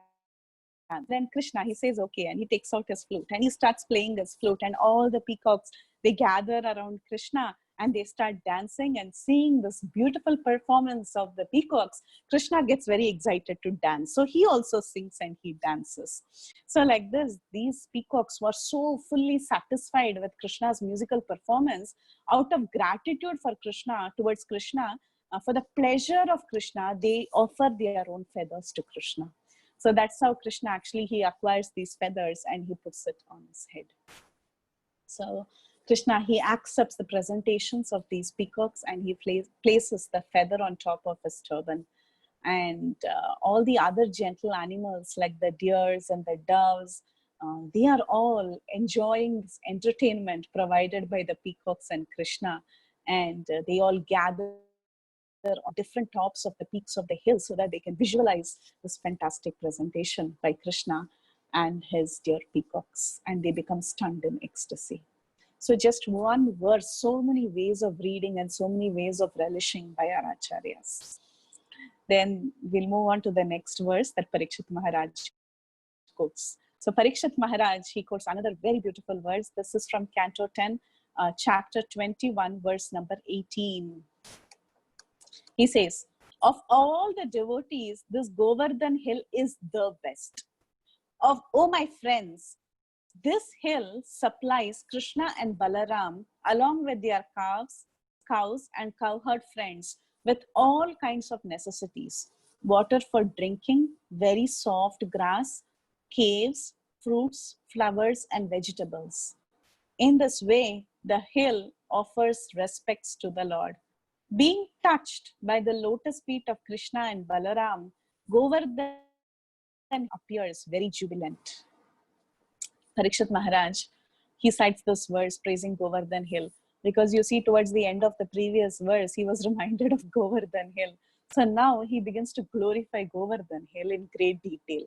Then Krishna, he says, okay, and he takes out his flute and he starts playing his flute, and all the peacocks, they gather around Krishna and they start dancing, and seeing this beautiful performance of the peacocks, Krishna gets very excited to dance. So he also sings and he dances. So like this, these peacocks were so fully satisfied with Krishna's musical performance. Out of gratitude for Krishna, towards Krishna, for the pleasure of Krishna, they offer their own feathers to Krishna. So that's how Krishna actually, he acquires these feathers and he puts it on his head. So Krishna, he accepts the presentations of these peacocks and he places the feather on top of his turban. And all the other gentle animals like the deers and the doves, they are all enjoying this entertainment provided by the peacocks and Krishna. And they all gather on different tops of the peaks of the hill so that they can visualize this fantastic presentation by Krishna and his dear peacocks, and they become stunned in ecstasy. So just one verse, so many ways of reading and so many ways of relishing by our acharyas. Then we'll move on to the next verse that Parikshit Maharaj quotes. So Parikshit Maharaj, he quotes another very beautiful verse. This is from Canto 10, chapter 21, verse number 18. He says, of all the devotees, this Govardhan hill is the best. Oh my friends, this hill supplies Krishna and Balaram along with their cows and cowherd friends with all kinds of necessities. Water for drinking, very soft grass, caves, fruits, flowers, and vegetables. In this way, the hill offers respects to the Lord. Being touched by the lotus feet of Krishna and Balaram, Govardhan appears very jubilant. Parikshit Maharaj, he cites this verse praising Govardhan hill because you see towards the end of the previous verse, he was reminded of Govardhan hill. So now he begins to glorify Govardhan hill in great detail.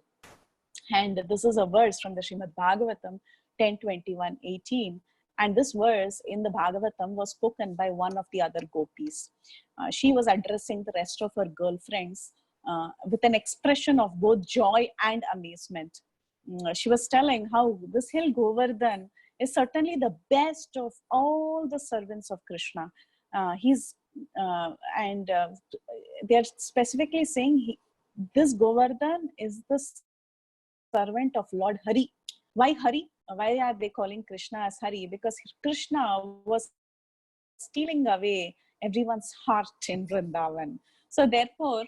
And this is a verse from the Srimad Bhagavatam 10:21-18. And this verse in the Bhagavatam was spoken by one of the other gopis. She was addressing the rest of her girlfriends with an expression of both joy and amazement. She was telling how this hill Govardhan is certainly the best of all the servants of Krishna. They're specifically saying this Govardhan is the servant of Lord Hari. Why Hari? Why are they calling Krishna as Hari? Because Krishna was stealing away everyone's heart in Vrindavan. So therefore,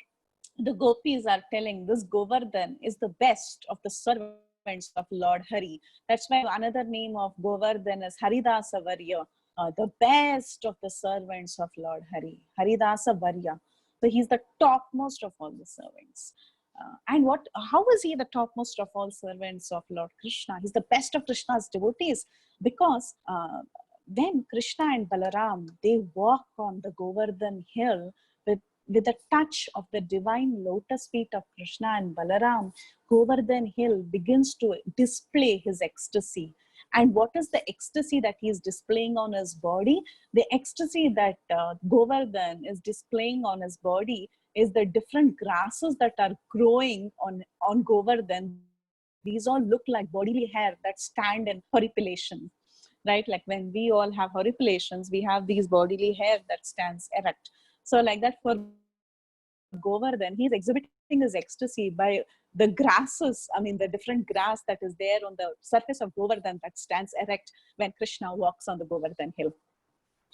the gopis are telling this Govardhan is the best of the servants of Lord Hari. That's why another name of Govardhan is Haridasa Varya, the best of the servants of Lord Hari, Haridasa Varya. So he's the topmost of all the servants. How is he the topmost of all servants of Lord Krishna? He's the best of Krishna's devotees because when Krishna and Balaram, they walk on the Govardhan hill with the touch of the divine lotus feet of Krishna and Balaram, Govardhan hill begins to display his ecstasy. And what is the ecstasy that he is displaying on his body? The ecstasy that Govardhan is displaying on his body is the different grasses that are growing on Govardhan. These all look like bodily hair that stand in horripilation, right? Like when we all have horripilations, we have these bodily hair that stands erect. So like that for Govardhan, he's exhibiting his ecstasy by the grasses, the different grass that is there on the surface of Govardhan that stands erect when Krishna walks on the Govardhan hill.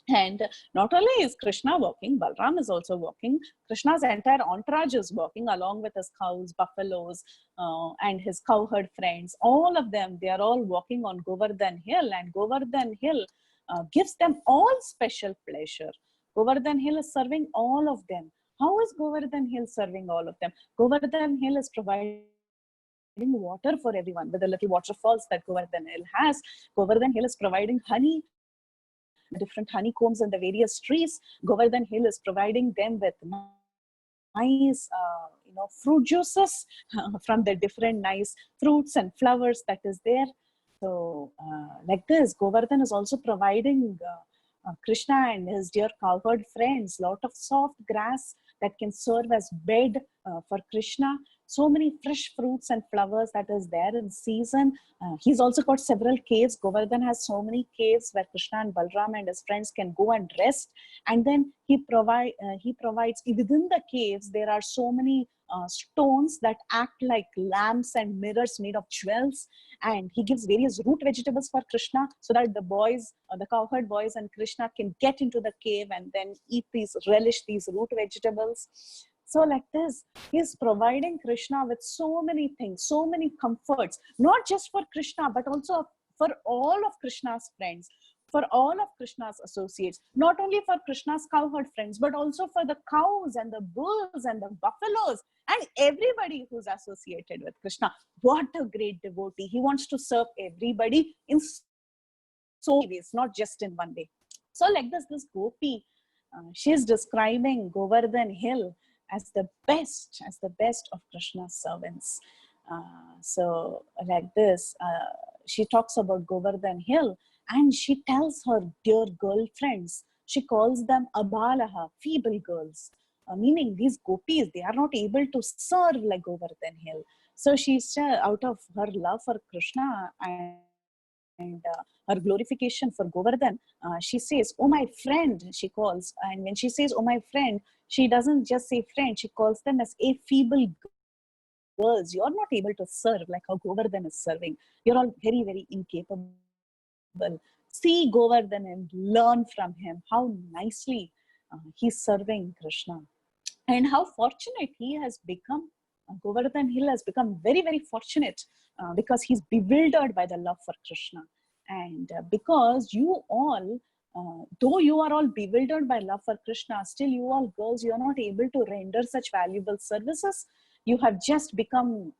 And not only is Krishna walking, Balaram is also walking. Krishna's entire entourage is walking along with his cows, buffaloes, and his cowherd friends. All of them, they are all walking on Govardhan hill, and Govardhan hill gives them all special pleasure. Govardhan hill is serving all of them. How is Govardhan hill serving all of them? Govardhan hill is providing water for everyone with the little waterfalls that Govardhan Hill has. Govardhan Hill is providing honey, different honeycombs in the various trees. Govardhan Hill is providing them with nice, fruit juices from the different nice fruits and flowers that is there. So like this, Govardhan is also providing Krishna and his dear cowherd friends lot of soft grass that can serve as bed for Krishna. So many fresh fruits and flowers that is there in season. He's also got several caves. Govardhan has so many caves where Krishna and Balram and his friends can go and rest. And then he provides within the caves, there are so many stones that act like lamps and mirrors made of jewels. And he gives various root vegetables for Krishna so that the boys, the cowherd boys and Krishna can get into the cave and then relish these root vegetables. So like this, he's providing Krishna with so many things, so many comforts, not just for Krishna, but also for all of Krishna's friends, for all of Krishna's associates, not only for Krishna's cowherd friends, but also for the cows and the bulls and the buffaloes and everybody who's associated with Krishna. What a great devotee. He wants to serve everybody in so many ways, not just in one way. So like this Gopi, she's describing Govardhan Hill as the best of Krishna's servants. So like this, she talks about Govardhan Hill and she tells her dear girlfriends, she calls them abalaha, feeble girls, meaning these gopis, they are not able to serve like Govardhan Hill. So she's out of her love for Krishna and her glorification for Govardhan, she says, oh my friend, she calls. And when she says, oh my friend, she doesn't just say friend, she calls them as a feeble girls. You're not able to serve like how Govardhan is serving. You're all very, very incapable. See Govardhan and learn from him how nicely he's serving Krishna. And how fortunate he has become. Govardhan Hill has become very, very fortunate because he's bewildered by the love for Krishna. And because you all, though you are all bewildered by love for Krishna, still you all girls, you are not able to render such valuable services. You have just become,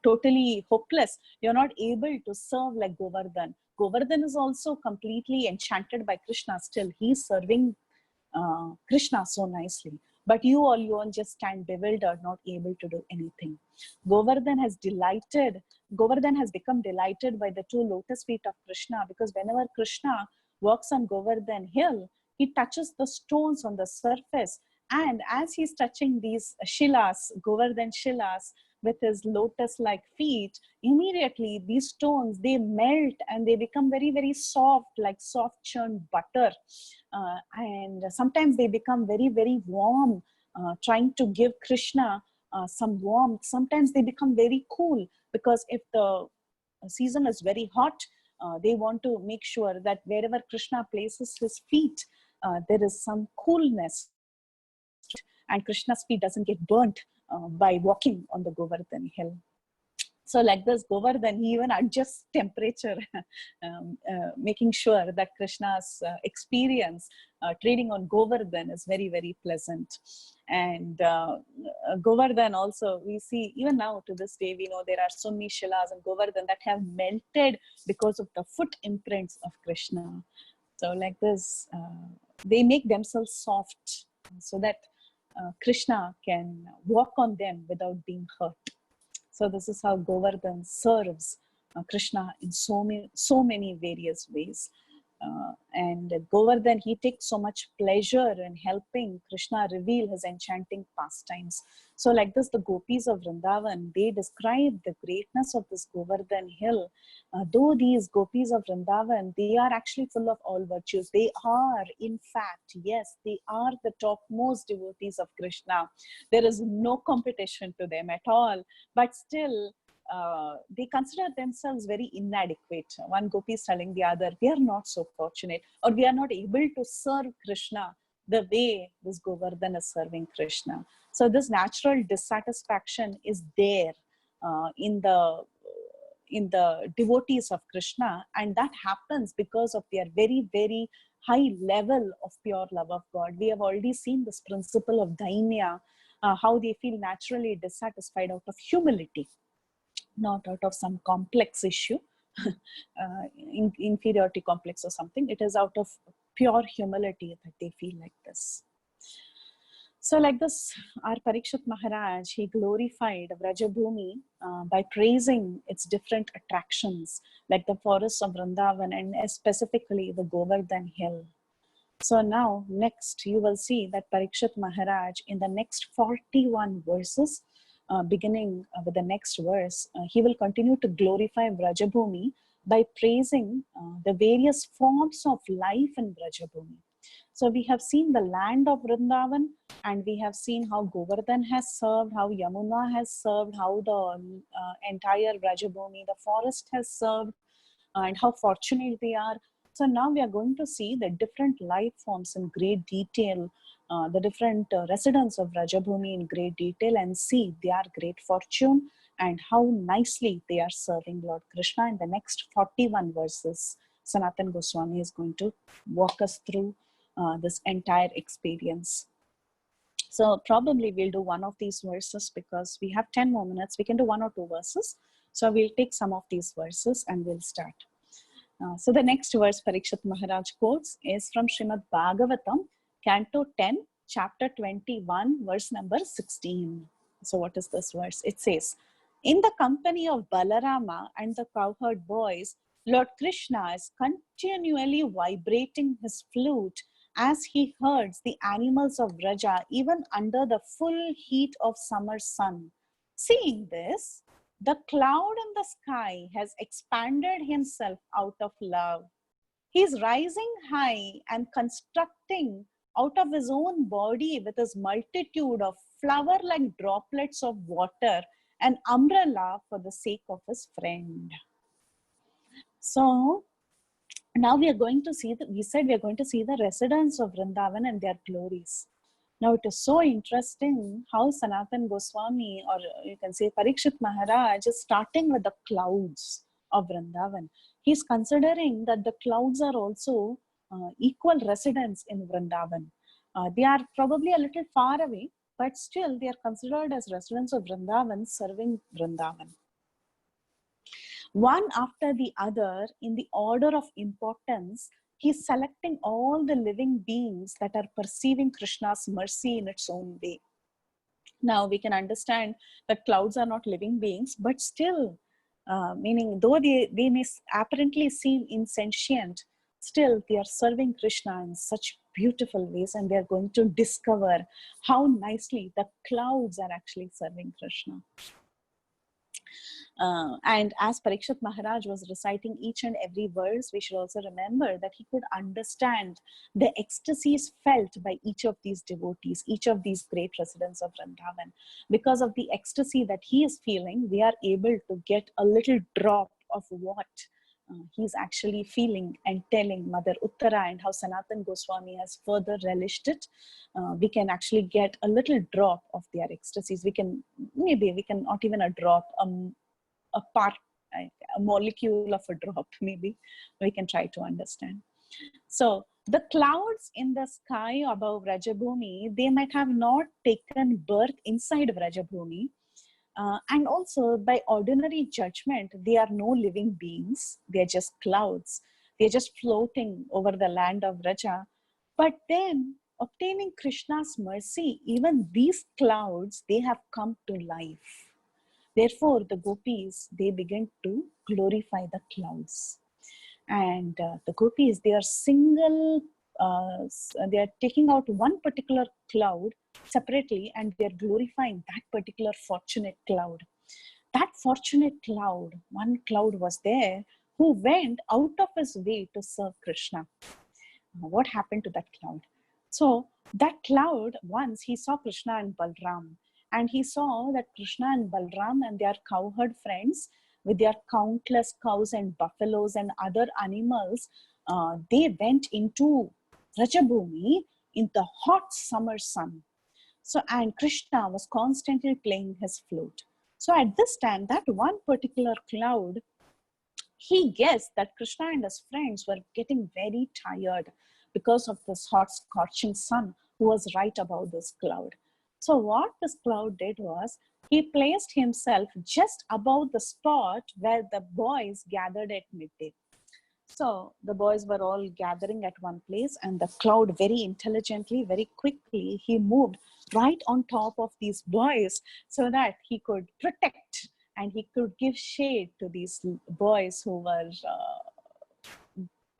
totally hopeless. You're not able to serve like Govardhan. Govardhan is also completely enchanted by Krishna. Still, he's serving Krishna so nicely. But you all just stand bewildered, not able to do anything. Govardhan has become delighted by the two lotus feet of Krishna, because whenever Krishna walks on Govardhan Hill, he touches the stones on the surface. And as he's touching these shilas, Govardhan shilas, with his lotus-like feet, immediately these stones, they melt and they become very, very soft, like soft churned butter. And sometimes they become very, very warm, trying to give Krishna some warmth. Sometimes they become very cool, because if the season is very hot, they want to make sure that wherever Krishna places his feet, there is some coolness, and Krishna's feet doesn't get burnt by walking on the Govardhan Hill. So like this, Govardhan, he even adjusts temperature, making sure that Krishna's experience trading on Govardhan is very, very pleasant. And Govardhan also, we see even now to this day, we know there are so many shilas in Govardhan that have melted because of the foot imprints of Krishna. So like this, they make themselves soft so that Krishna can walk on them without being hurt. So this is how Govardhan serves Krishna in so many various ways. And Govardhan, he takes so much pleasure in helping Krishna reveal his enchanting pastimes. So like this, the gopis of Vrindavan, they describe the greatness of this Govardhan Hill. Though these gopis of Vrindavan, they are actually full of all virtues. They are, in fact, yes, they are the topmost devotees of Krishna. There is no competition to them at all. But still, they consider themselves very inadequate. One gopi is telling the other, we are not so fortunate, or we are not able to serve Krishna the way this Govardhan is serving Krishna. So this natural dissatisfaction is there in the devotees of Krishna, and that happens because of their very, very high level of pure love of God. We have already seen this principle of daimya, how they feel naturally dissatisfied out of humility. not out of some complex issue, inferiority complex or something. It is out of pure humility that they feel like this. So like this, our Parikshit Maharaj, he glorified Vrajabhumi by praising its different attractions, like the forests of Vrindavan and specifically the Govardhan hill. So now, next, you will see that Parikshit Maharaj in the next 41 verses, beginning with the next verse, he will continue to glorify Vrajabhumi by praising the various forms of life in Vrajabhumi. So we have seen the land of Vrindavan, and we have seen how Govardhan has served, how Yamuna has served, how the entire Vrajabhumi, the forest has served, and how fortunate they are. So now we are going to see the different life forms in great detail, the different residents of Vrajabhumi in great detail, and see their great fortune and how nicely they are serving Lord Krishna. In the next 41 verses, Sanatan Goswami is going to walk us through this entire experience. So probably we'll do one of these verses because we have 10 more minutes. We can do one or two verses. So we'll take some of these verses and we'll start. So the next verse Parikshit Maharaj quotes is from Srimad Bhagavatam, Canto 10, Chapter 21, verse number 16. So what is this verse? It says, in the company of Balarama and the cowherd boys, Lord Krishna is continually vibrating his flute as he herds the animals of Vraja even under the full heat of summer sun. Seeing this, the cloud in the sky has expanded himself out of love. He is rising high and constructing out of his own body with his multitude of flower-like droplets of water an umbrella for the sake of his friend. So now we are going to see, we said we are going to see the residents of Vrindavan and their glories. Now it is so interesting how Sanatan Goswami, or you can say Parikshit Maharaj, is starting with the clouds of Vrindavan. He's considering that the clouds are also equal residents in Vrindavan. They are probably a little far away, but still they are considered as residents of Vrindavan, serving Vrindavan. One after the other, in the order of importance, he's selecting all the living beings that are perceiving Krishna's mercy in its own way. Now we can understand that clouds are not living beings, but still, meaning though they may apparently seem insentient, still they are serving Krishna in such beautiful ways, and they are going to discover how nicely the clouds are actually serving Krishna. And as Parikshit Maharaj was reciting each and every verse, we should also remember that he could understand the ecstasies felt by each of these devotees, each of these great residents of Vrindavan. Because of the ecstasy that he is feeling, we are able to get a little drop of what he's actually feeling and telling Mother Uttara, and how Sanatan Goswami has further relished it. We can actually get a little drop of their ecstasies. We can not even a drop, a part, a molecule of a drop, maybe we can try to understand. So the clouds in the sky above Vrajabhumi, they might have not taken birth inside Vrajabhumi, and also by ordinary judgment, they are no living beings. They are just clouds. They are just floating over the land of Vraja. But then, obtaining Krishna's mercy, even these clouds, they have come to life. Therefore, the gopis, they begin to glorify the clouds. And the gopis, they are they are taking out one particular cloud separately, and they are glorifying that particular fortunate cloud. That fortunate cloud, one cloud was there who went out of his way to serve Krishna. What happened to that cloud? So that cloud, once he saw Krishna and Balram, and he saw that Krishna and Balram and their cowherd friends, with their countless cows and buffaloes and other animals, they went into Vrajabhumi in the hot summer sun. So, and Krishna was constantly playing his flute. So at this time, that one particular cloud, he guessed that Krishna and his friends were getting very tired because of this hot scorching sun who was right above this cloud. So what this cloud did was, he placed himself just above the spot where the boys gathered at midday. So the boys were all gathering at one place, and the cloud very intelligently, very quickly, he moved right on top of these boys so that he could protect and he could give shade to these boys who were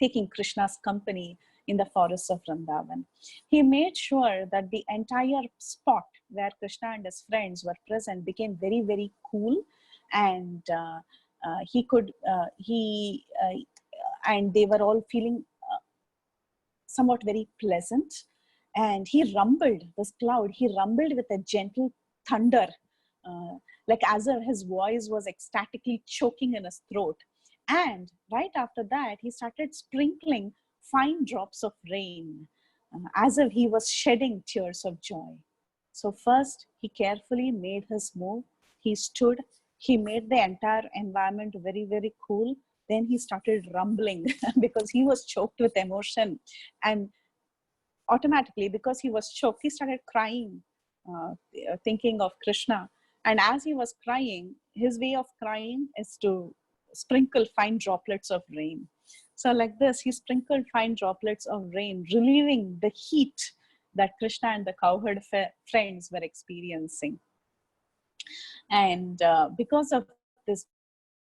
taking Krishna's company in the forests of Vrindavan. He made sure that the entire spot where Krishna and his friends were present became very, very cool, and and they were all feeling somewhat very pleasant. And he rumbled, this cloud, he rumbled with a gentle thunder, like as if his voice was ecstatically choking in his throat. And right after that, he started sprinkling fine drops of rain, as if he was shedding tears of joy. So first, he carefully made his move. He stood, he made the entire environment very, very cool. Then he started rumbling because he was choked with emotion. And automatically, because he was choked, he started crying, thinking of Krishna. And as he was crying, his way of crying is to sprinkle fine droplets of rain. So like this, he sprinkled fine droplets of rain, relieving the heat that Krishna and the cowherd friends were experiencing. And because of this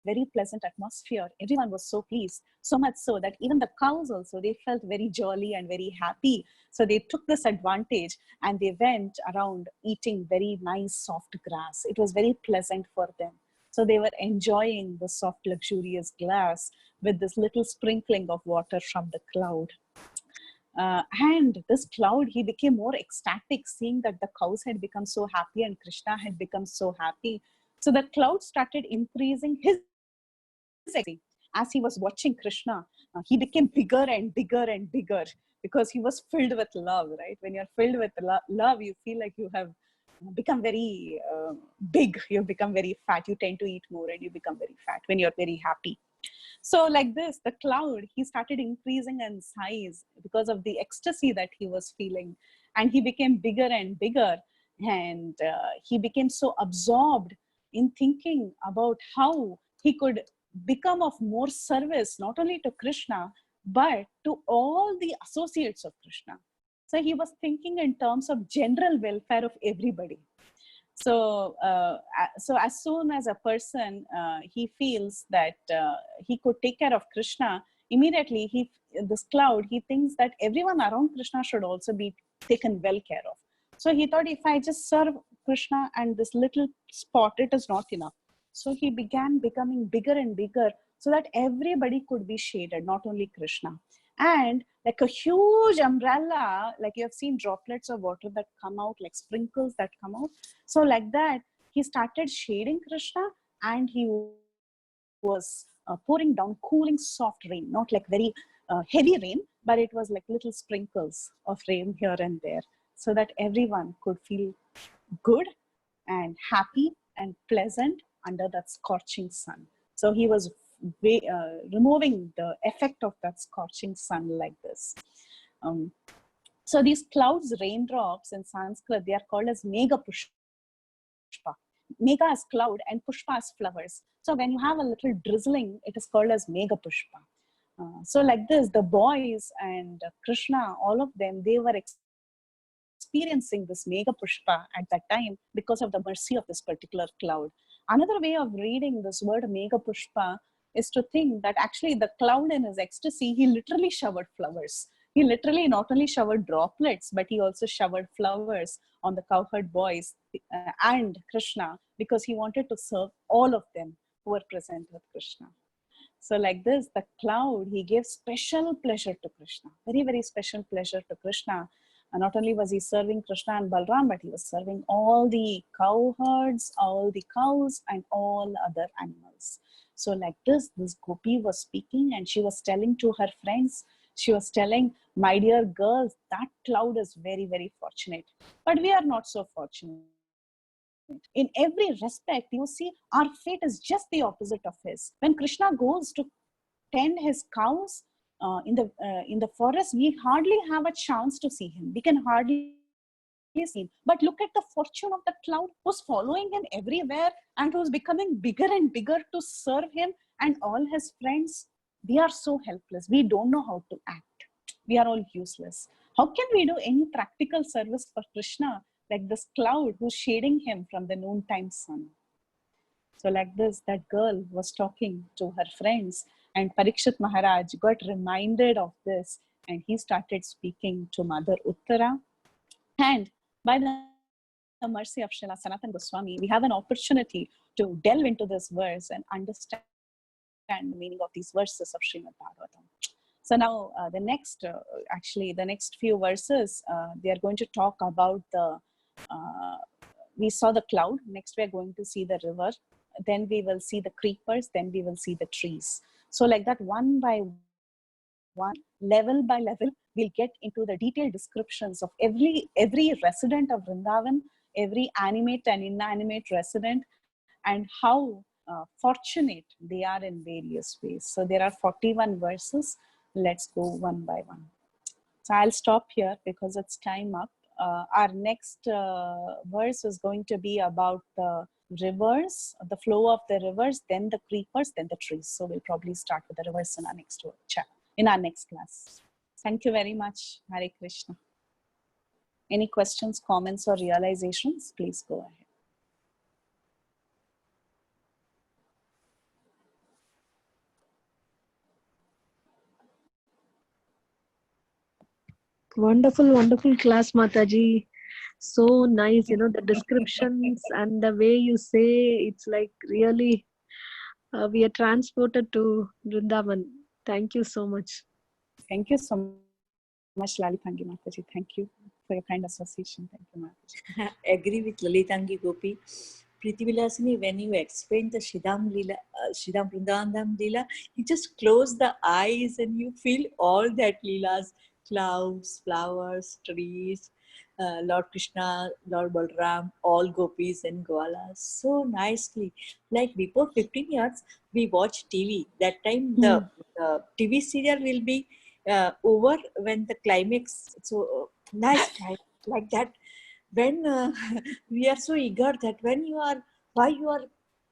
very pleasant atmosphere, everyone was so pleased, so much so that even the cows also, they felt very jolly and very happy. So they took this advantage and they went around eating very nice soft grass. It was very pleasant for them. So they were enjoying the soft, luxurious grass with this little sprinkling of water from the cloud. And this cloud, he became more ecstatic, seeing that the cows had become so happy and Krishna had become so happy. So the cloud started increasing his ecstasy. As he was watching Krishna, he became bigger and bigger and bigger because he was filled with love, right? When you're filled with love, you feel like you have become very big, you become very fat, you tend to eat more and you become very fat when you're very happy. So like this, the cloud, he started increasing in size because of the ecstasy that he was feeling. And he became bigger and bigger. And he became so absorbed in thinking about how he could become of more service, not only to Krishna, but to all the associates of Krishna. So he was thinking in terms of general welfare of everybody. So as soon as a person he feels that he could take care of Krishna, immediately this cloud, he thinks that everyone around Krishna should also be taken well care of. So he thought, if I just serve Krishna and this little spot, it is not enough. So he began becoming bigger and bigger so that everybody could be shaded, not only Krishna. And like a huge umbrella, like you have seen droplets of water that come out, like sprinkles that come out. So like that, he started shading Krishna, and he was pouring down cooling soft rain, not like very heavy rain, but it was like little sprinkles of rain here and there, so that everyone could feel good and happy and pleasant under that scorching sun. So he was removing the effect of that scorching sun like this. So these clouds, raindrops in Sanskrit, they are called as Megha Pushpa. Megha is cloud and Pushpa is flowers. So when you have a little drizzling, it is called as Megha Pushpa. So like this, the boys and Krishna, all of them, they were experiencing this Megha Pushpa at that time because of the mercy of this particular cloud. Another way of reading this word Megha Pushpa is to think that actually the cloud, in his ecstasy, he literally showered flowers. He literally not only showered droplets, but he also showered flowers on the cowherd boys and Krishna, because he wanted to serve all of them who were present with Krishna. So like this, the cloud, he gave special pleasure to Krishna, very, very special pleasure to Krishna. And not only was he serving Krishna and Balram, but he was serving all the cowherds, all the cows, and all other animals. So like this gopi was speaking, and she was telling to her friends, she was telling, my dear girls, that cloud is very, very fortunate. But we are not so fortunate. In every respect, you see, our fate is just the opposite of his. When Krishna goes to tend his cows in the forest, we hardly have a chance to see him. We can hardly seen. But look at the fortune of the cloud, who's following him everywhere and who's becoming bigger and bigger to serve him and all his friends. We are so helpless. We don't know how to act. We are all useless. How can we do any practical service for Krishna like this cloud who's shading him from the noontime sun? So like this, that girl was talking to her friends, and Parikshit Maharaj got reminded of this, and he started speaking to Mother Uttara. And by the mercy of Srila Sanatana Goswami, we have an opportunity to delve into this verse and understand the meaning of these verses of Srimad Bhagavatam. So now the next few verses, they are going to talk about we saw the cloud, next we are going to see the river, then we will see the creepers, then we will see the trees. So like that, one by one, level by level, we'll get into the detailed descriptions of every resident of Vrindavan, every animate and inanimate resident, and how fortunate they are in various ways. So there are 41 verses. Let's go one by one. So I'll stop here because it's time up. Our next verse is going to be about the rivers, the flow of the rivers, then the creepers, then the trees. So we'll probably start with the rivers in our next class. Thank you very much. Hare Krishna. Any questions, comments, or realizations? Please go ahead. Wonderful class, Mataji. So nice, the descriptions and the way you say, it's like really, we are transported to Vrindavan. Thank you so much. Thank you so much, Lalitangi Mataji. Thank you for your kind association. Thank you, Mataji. I agree with Lalitangi Gopi. Preethi Vilasini, when you explain the Shridham Vrindavan Leela, you just close the eyes and you feel all that Leelas, clouds, flowers, trees, Lord Krishna, Lord Balram, all gopis and goalas so nicely. Like before 15 years, we watched TV. That time the TV serial will be over when the climax. So nice time like that. When we are so eager that why you are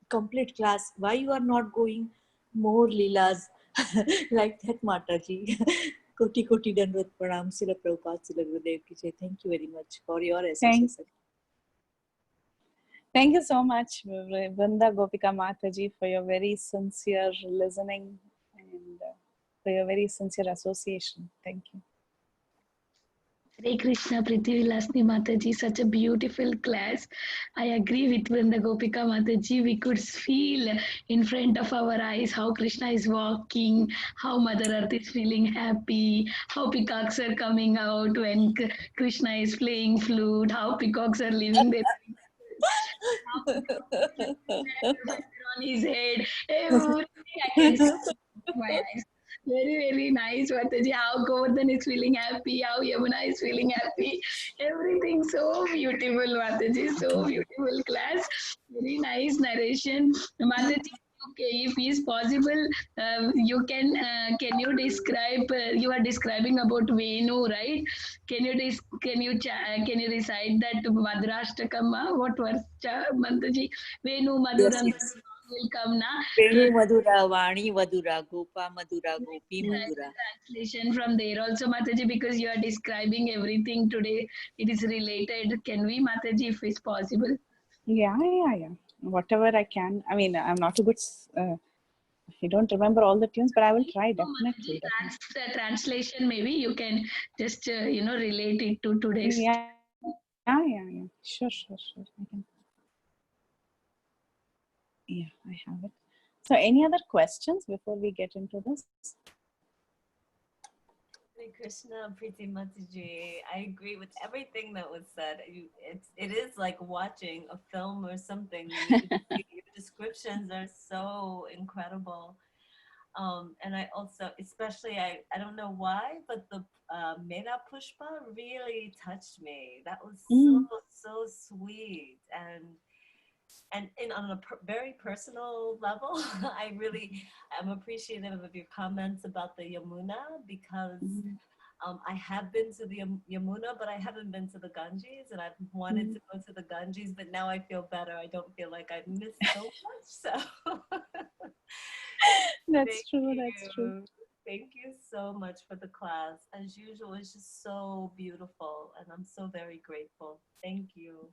complete class, why you are not going more leelas like that, Mataji. Koti Dandavat Pranam, Srila Prabhupada, Srila Gurudev Ki Jai. Thank you very much for your association. Thank you so much, Vrinda Gopika Mataji, for your very sincere listening and for your very sincere association. Thank you. Hare Krishna, Preethi Vilasini Mataji, such a beautiful class. I agree with Vrinda Gopika Mataji. We could feel in front of our eyes how Krishna is walking, how Mother Earth is feeling happy, how peacocks are coming out when Krishna is playing flute, how peacocks are leaving their on his head. Everything I can see with my eyes. Very nice, Mataji. How Govardhan is feeling happy, how Yamuna is feeling happy. Everything so beautiful, Mataji. So beautiful class. Very nice narration. Mataji, okay, if is possible, you can you describe? You are describing about Venu, right? Can you recite that Madrashtakam? What was Mataji? Venu Maduram. Yes. Will come na. Venu Madhura, Vani Madhura, Gopa Madhura, Gopi Madhura. Translation from there also, Mataji, because you are describing everything today. It is related. Can we, Mataji, if it's possible? Yeah. Whatever I can. I mean, I'm not a good. I don't remember all the tunes, but I will try definitely. That's the translation. Maybe you can just relate it to today's. Yeah. Sure. I can. Yeah, I have it. So, any other questions before we get into this? Hare Krishna, Preethi Mataji. I agree with everything that was said. It is like watching a film or something. Your descriptions are so incredible. And I also, especially, I don't know why, but the Mera Pushpa really touched me. That was so sweet. And on a very personal level, I'm appreciative of your comments about the Yamuna, because I have been to the Yamuna, but I haven't been to the Ganges, and I've wanted to go to the Ganges, but now I feel better. I don't feel like I've missed so much. So That's thank true. That's true. you. Thank you so much for the class. As usual, it's just so beautiful, and I'm so very grateful. Thank you.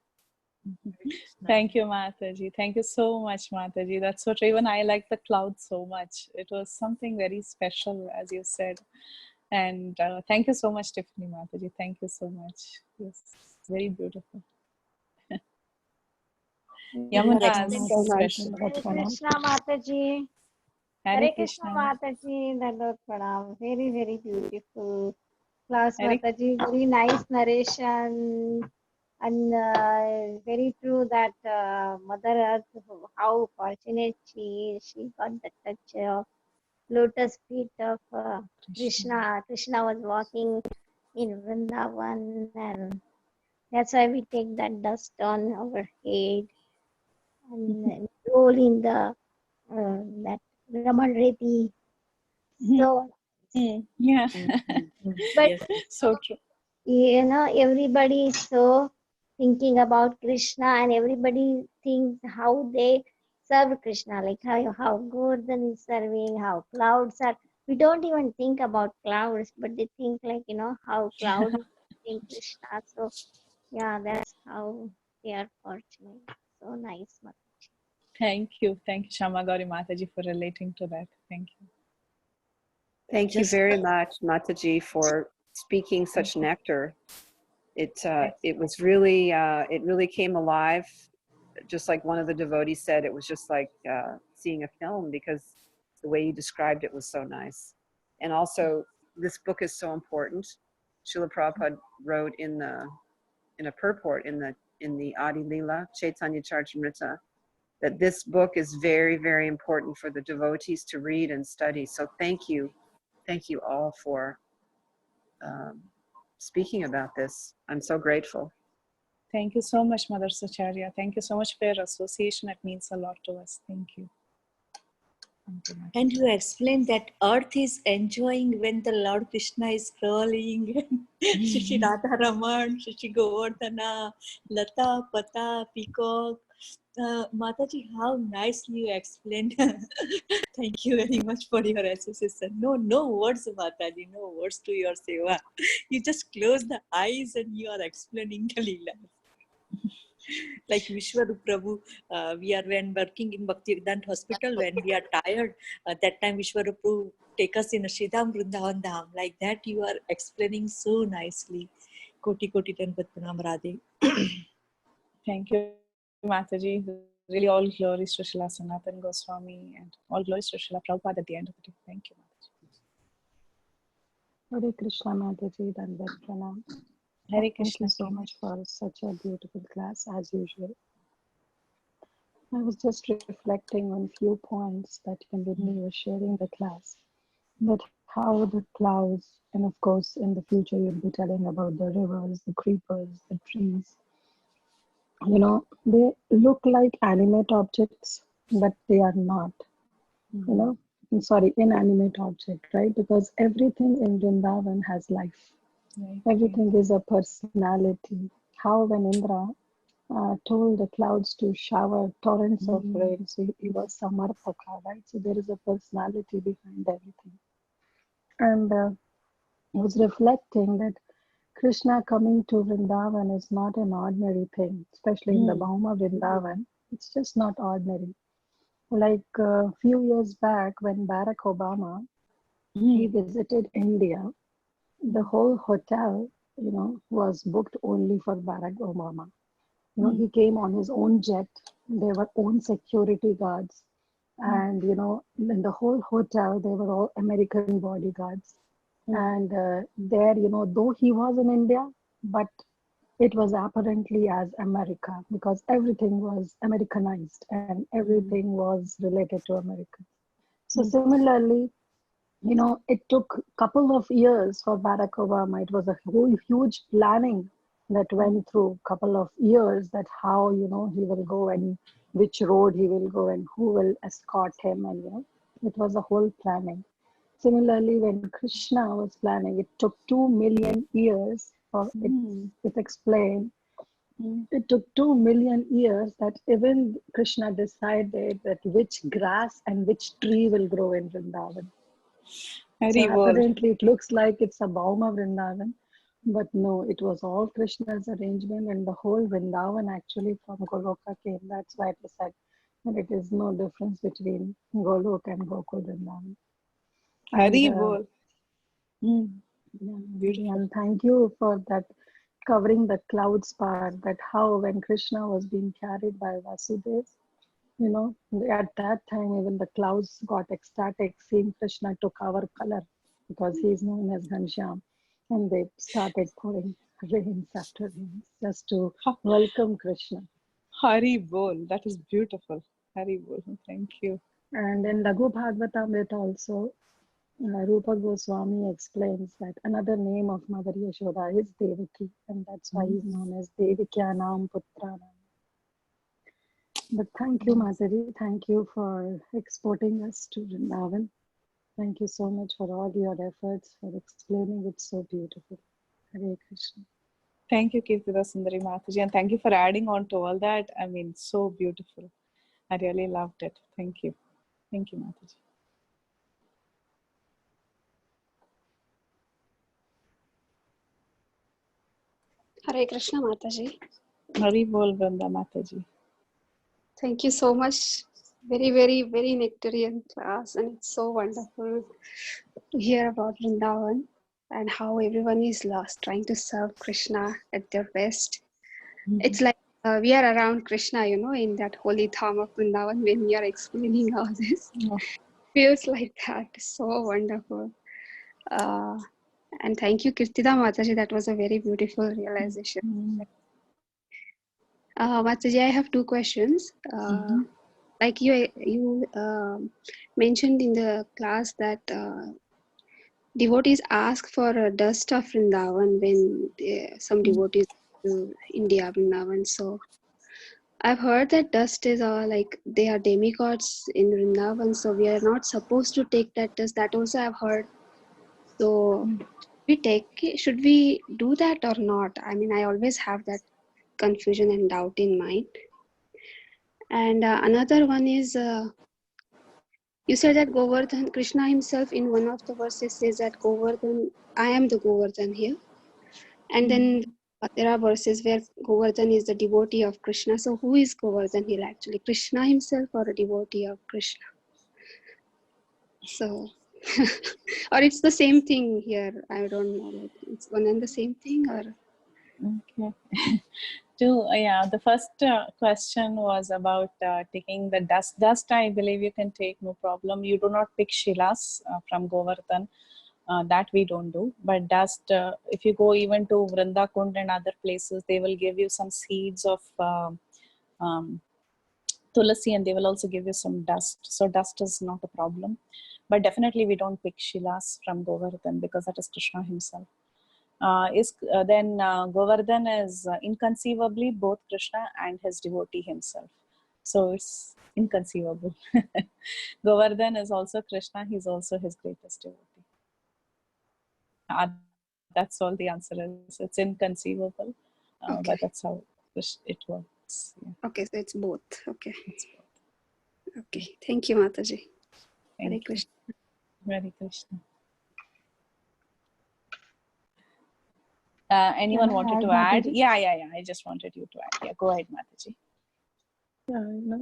Hare Krishna. Thank you, Mataji. Thank you so much, Mataji. That's so true. Even I like the clouds so much. It was something very special, as you said. And thank you so much, Tiffany Mataji. Thank you so much. Yes, very beautiful. Yamuna Thank is you so much. special. Hare Krishna Mataji. Hare Krishna Mataji. Dandot Pranam. Very, very beautiful class, Hare Mataji. Very nice narration. And very true that Mother Earth, how fortunate she is. She got the touch of lotus feet of Krishna. Krishna was walking in Vrindavan, and that's why we take that dust on our head and roll in the that Raman Reti. So, Yeah, but Yes. so true. you know, everybody is so thinking about Krishna, and everybody thinks how they serve Krishna, like how Gordon is serving, how clouds are. We don't even think about clouds, but they think like, you know, how cloud is serving Krishna. So yeah, that's how they are fortunate. So nice, Mataji. Thank you. Thank you, Shama Gauri Mataji, for relating to that. Thank you. Thank you Just very much, Mataji, for speaking such nectar. It was really it really came alive, just like one of the devotees said. It was just like seeing a film, because the way you described it was so nice. And also, this book is so important. Srila Prabhupada wrote in a purport in the Adi Lila Chaitanya Charitamrita that this book is very, very important for the devotees to read and study. So thank you all for speaking about this. I'm so grateful. Thank you so much, Mother Sacharya. Thank you so much for your association. It means a lot to us. Thank you. Thank you, Mataji. and you explained that earth is enjoying when the Lord Krishna is crawling. Shishi Radha Raman, Shishi Govardhana, Lata, Pata, Peacock. Mataji, how nicely you explained. Thank you very much for your association. No words, Mataji, no words to your seva. You just close the eyes and you are explaining the Leela. Like Vishwarup Prabhu, we are when working in Bhaktivedanta Hospital, when we are tired, that time Vishwarup Prabhu take us in a Shridham Vrindavan Dham. Like that you are explaining so nicely. Koti Koti Dandavat Pranam Radhe. Thank you, Mataji. Really, all glories to Srila Sanatana Goswami, and all glories to Srila Prabhupada at the end of the day. Thank you, Mataji. Hare Krishna Mataji, Dandavat Pranam. Hare Thank Krishna. you so much for such a beautiful class, as usual. I was just reflecting on few points that Kambini was sharing the class, that how the clouds, and of course in the future you'll be telling about the rivers, the creepers, the trees, you know, they look like animate objects, but they are not, you know, sorry, inanimate object, right? Because everything in Vrindavan has life. Everything is a personality. How when Indra told the clouds to shower torrents of rain, so he was Samarthaka, right? So there is a personality behind everything. And I was reflecting that Krishna coming to Vrindavan is not an ordinary thing, especially in the Bhauma Vrindavan. It's just not ordinary. Like a few years back, when Barack Obama he visited India, the whole hotel, you know, was booked only for Barack Obama. You know, he came on his own jet. There were own security guards, and you know, in the whole hotel, they were all American bodyguards. And there, you know, though he was in India, but it was apparently as America, because everything was Americanized and everything was related to America. So similarly, you know, it took a couple of years for Barack Obama. It was a whole huge planning that went through a couple of years, that how, you know, he will go and which road he will go and who will escort him, and you know, it was a whole planning. Similarly, when Krishna was planning, it took 2 million years for it's explained. It took 2 million years that even Krishna decided that which grass and which tree will grow in Vrindavan. So apparently it looks like it's a Bauma Vrindavan, but no, it was all Krishna's arrangement, and the whole Vrindavan actually from Goloka came. That's why it was said that it is no difference between Golok and Gokul Vrindavan. Hari Bol. Yeah, and thank you for that covering the clouds part, that how when Krishna was being carried by Vasudev, you know, at that time even the clouds got ecstatic seeing Krishna took our color because he is known as Ghanshyam, and they started pouring rains after rains just to welcome Krishna. Hari Bol, that is beautiful. Hari Bol, thank you. And in Laghu Bhagavatamrta also, Rupa Goswami explains that another name of Mother Yashoda is Devaki, and that's why he's known as Devakyanam Putranam. But thank you, Mataji. Thank you for exporting us to Vrindavan. Thank you so much for all your efforts, for explaining it so beautifully. Hare Krishna. Thank you, Kirtida Sundari Mataji, and thank you for adding on to all that. I mean, so beautiful. I really loved it. Thank you. Thank you, Mataji. Hare Krishna, Mataji. Hari Bol, Vranda Mataji. Thank you so much. Very, very, very nectarian class, and it's so wonderful to hear about Vrindavan and how everyone is lost trying to serve Krishna at their best. It's like we are around Krishna, you know, in that holy Dham of Vrindavan when you are explaining all this. Feels like that. So wonderful. And thank you, Kirtida Mataji. That was a very beautiful realization. Mataji, I have two questions. Like you mentioned in the class that devotees ask for dust of Vrindavan when some devotees to India, Vrindavan. So I've heard that dust is like they are demigods in Vrindavan, so we are not supposed to take that dust. That also I've heard. So should we do that or not? I mean, I always have that confusion and doubt in mind. And another one is you said that Govardhan, Krishna himself in one of the verses says that Govardhan, I am the Govardhan here. And then there are verses where Govardhan is the devotee of Krishna. So who is Govardhan here actually? Krishna himself or a devotee of Krishna? So, or it's the same thing here. I don't know. Like it's one and the same thing or? Okay. The first question was about taking the dust. Dust, I believe you can take, no problem. You do not pick shilas from Govardhan. That we don't do. But dust, if you go even to Vrinda Kund and other places, they will give you some seeds of tulasi, and they will also give you some dust. So dust is not a problem. But definitely we don't pick shilas from Govardhan because that is Krishna himself. Then Govardhan is inconceivably both Krishna and his devotee himself. So it's inconceivable. Govardhan is also Krishna. He's also his greatest devotee. That's all the answer is. It's inconceivable, Okay. but that's how it works. Yeah. Okay, so it's both. Okay. It's both. Okay. Thank you, Mataji. Hare Krishna. Hare Krishna. Anyone wanted to add? Yeah. I just wanted you to add. Yeah, go ahead, Mataji. Yeah,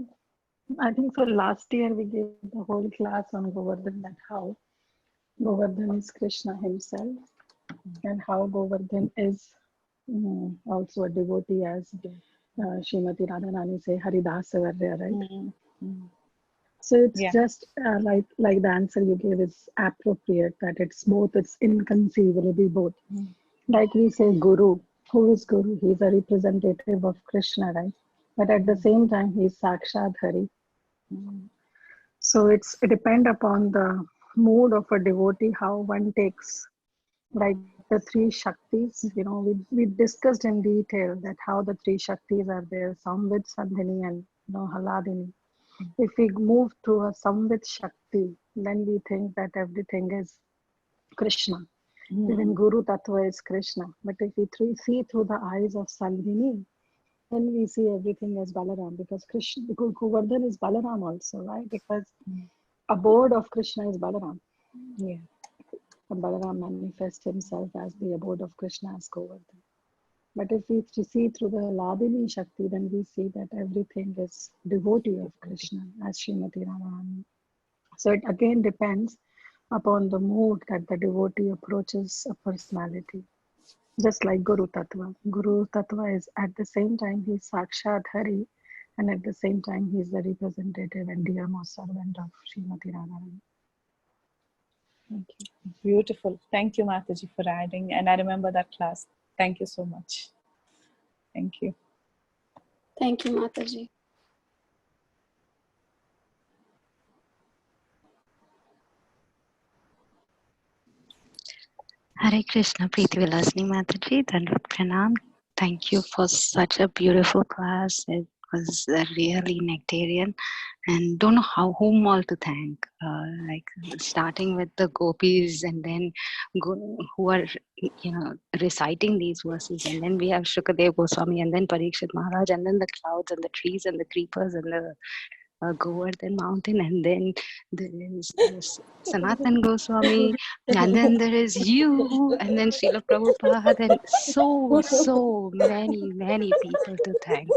I think so. Last year we gave the whole class on Govardhan, that how Govardhan is Krishna himself, and how Govardhan is also a devotee, as Srimati Radharani say, Haridasa Varya, right? So it's just like the answer you gave is appropriate, that it's both, it's inconceivably both. Like we say Guru. Who is Guru? He's a representative of Krishna, right? But at the same time, he's Sakshat Hari. So it depends upon the mood of a devotee, how one takes, like the three Shaktis. We discussed in detail that how the three Shaktis are there, Samvit, Sandhini and Haladini. If we move to a Samvit Shakti, then we think that everything is Krishna. Even Guru Tattva is Krishna. But if we see through the eyes of Salvini, then we see everything as Balaram, because Krishna, Govardhan is Balaram also, right? Because abode of Krishna is Balaram. Yeah. And Balaram manifests himself as the abode of Krishna as Govardhan. But if we see through the Ladini Shakti, then we see that everything is devotee of Krishna as Srimati Radharani. So it again depends upon the mood that the devotee approaches a personality. Just like Guru Tattva. Guru Tattva is at the same time he's Sakshat Hari, and at the same time he's the representative and dearmost servant of Srimati Radharani. Thank you. Beautiful. Thank you, Mataji, for adding. And I remember that class. Thank you so much. Thank you. Thank you, Mataji. Hare Krishna, Preethi Vilasini Mataji, Dandavat Pranam. Thank you for such a beautiful class. It was really nectarian, and don't know whom all to thank. Like starting with the gopis, and then who are reciting these verses, and then we have Shukadev Goswami, and then Parikshit Maharaj, and then the clouds and the trees and the creepers and the Govardhan mountain, and then there is this Sanatan Goswami, and then there is you, and then Srila Prabhupada, and so many people to thank.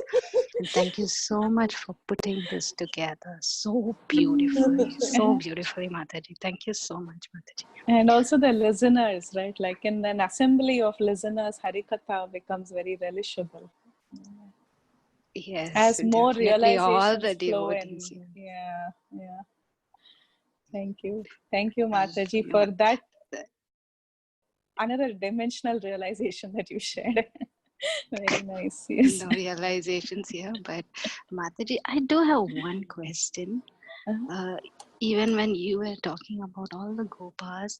And thank you so much for putting this together so beautifully, Mataji. Thank you so much, Mataji. And also the listeners, right? Like in an assembly of listeners, Harikatha becomes very relishable. Yes, as more definitely all realizations the flow in. devotees. Yeah. Thank you, Mataji, for that another dimensional realization that you shared. Very nice. Yes. No realizations here, but Mataji, I do have one question. Even when you were talking about all the Gopas,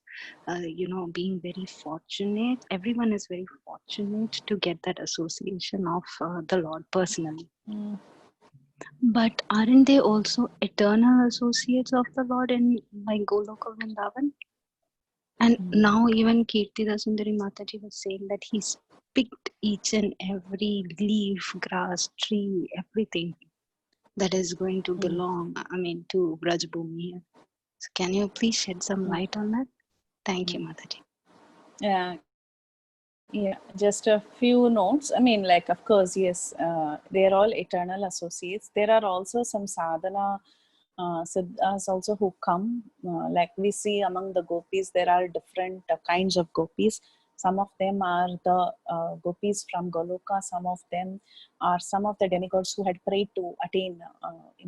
being very fortunate, everyone is very fortunate to get that association of the Lord personally. But aren't they also eternal associates of the Lord in like Goloka Vrindavan? And now even Kirtida Sundari Mataji was saying that he's picked each and every leaf, grass, tree, everything that is going to belong, to Brajabhumi. So can you please shed some light on that? Thank you, Mataji. Yeah, just a few notes. Of course, yes, they're all eternal associates. There are also some sadhana siddhas also who come. Like we see among the gopis, there are different kinds of gopis. Some of them are the gopis from Goloka. Some of them are some of the demigods who had prayed to attain,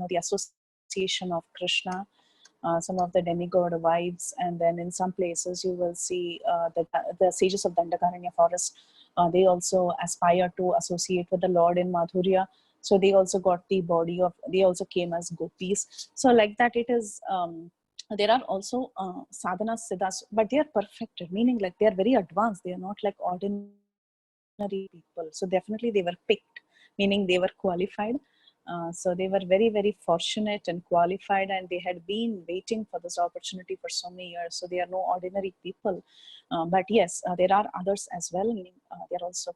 the association of Krishna. Some of the demigod wives, and then in some places you will see the sages of Dandakaranya forest. They also aspire to associate with the Lord in Madhurya. So they also got the body of, they also came as gopis. So like that it is, there are also sadhana siddhas, but they are perfected, meaning like they are very advanced. They are not like ordinary people. So definitely they were picked, meaning they were qualified. So they were very, very fortunate and qualified, and they had been waiting for this opportunity for so many years. So they are no ordinary people. But yes, there are others as well, meaning they are also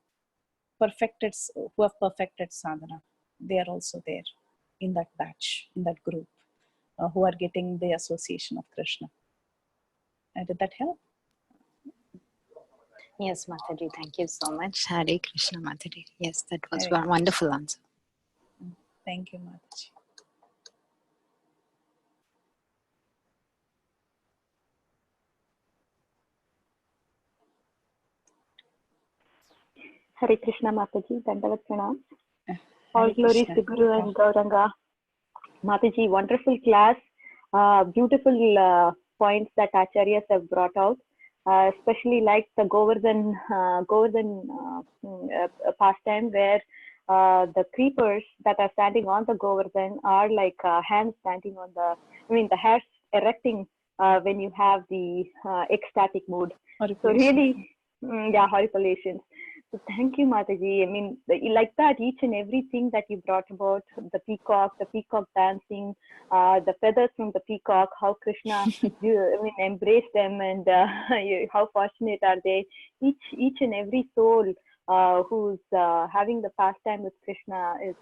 perfected, who have perfected sadhana. They are also there in that batch, in that group, who are getting the association of Krishna. Did that help? Yes, Mataji, thank you so much. Hare Krishna, Mataji. Yes, that was a wonderful answer. Thank you, Mataji. Hare Krishna Mataji, Dandavat Pranam. All glories to Guru and Gauranga. Mataji, wonderful class. Beautiful points that Acharyas have brought out. Especially like the Govardhan pastime, where the creepers that are standing on the Govardhan are like hands standing on the hairs erecting when you have the ecstatic mood. So really, horripilations. So thank you, Mataji. I mean, like that, each and everything that you brought about the peacock dancing, the feathers from the peacock, how Krishna, embraced them, and how fortunate are they? Each and every soul who's having the pastime with Krishna is,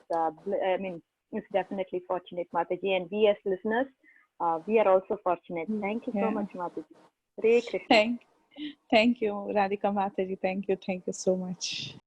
is definitely fortunate, Mataji. And we as listeners, we are also fortunate. Thank you so much, Mataji. Hare Krishna. Thank you, Radhika Mataji. Thank you so much.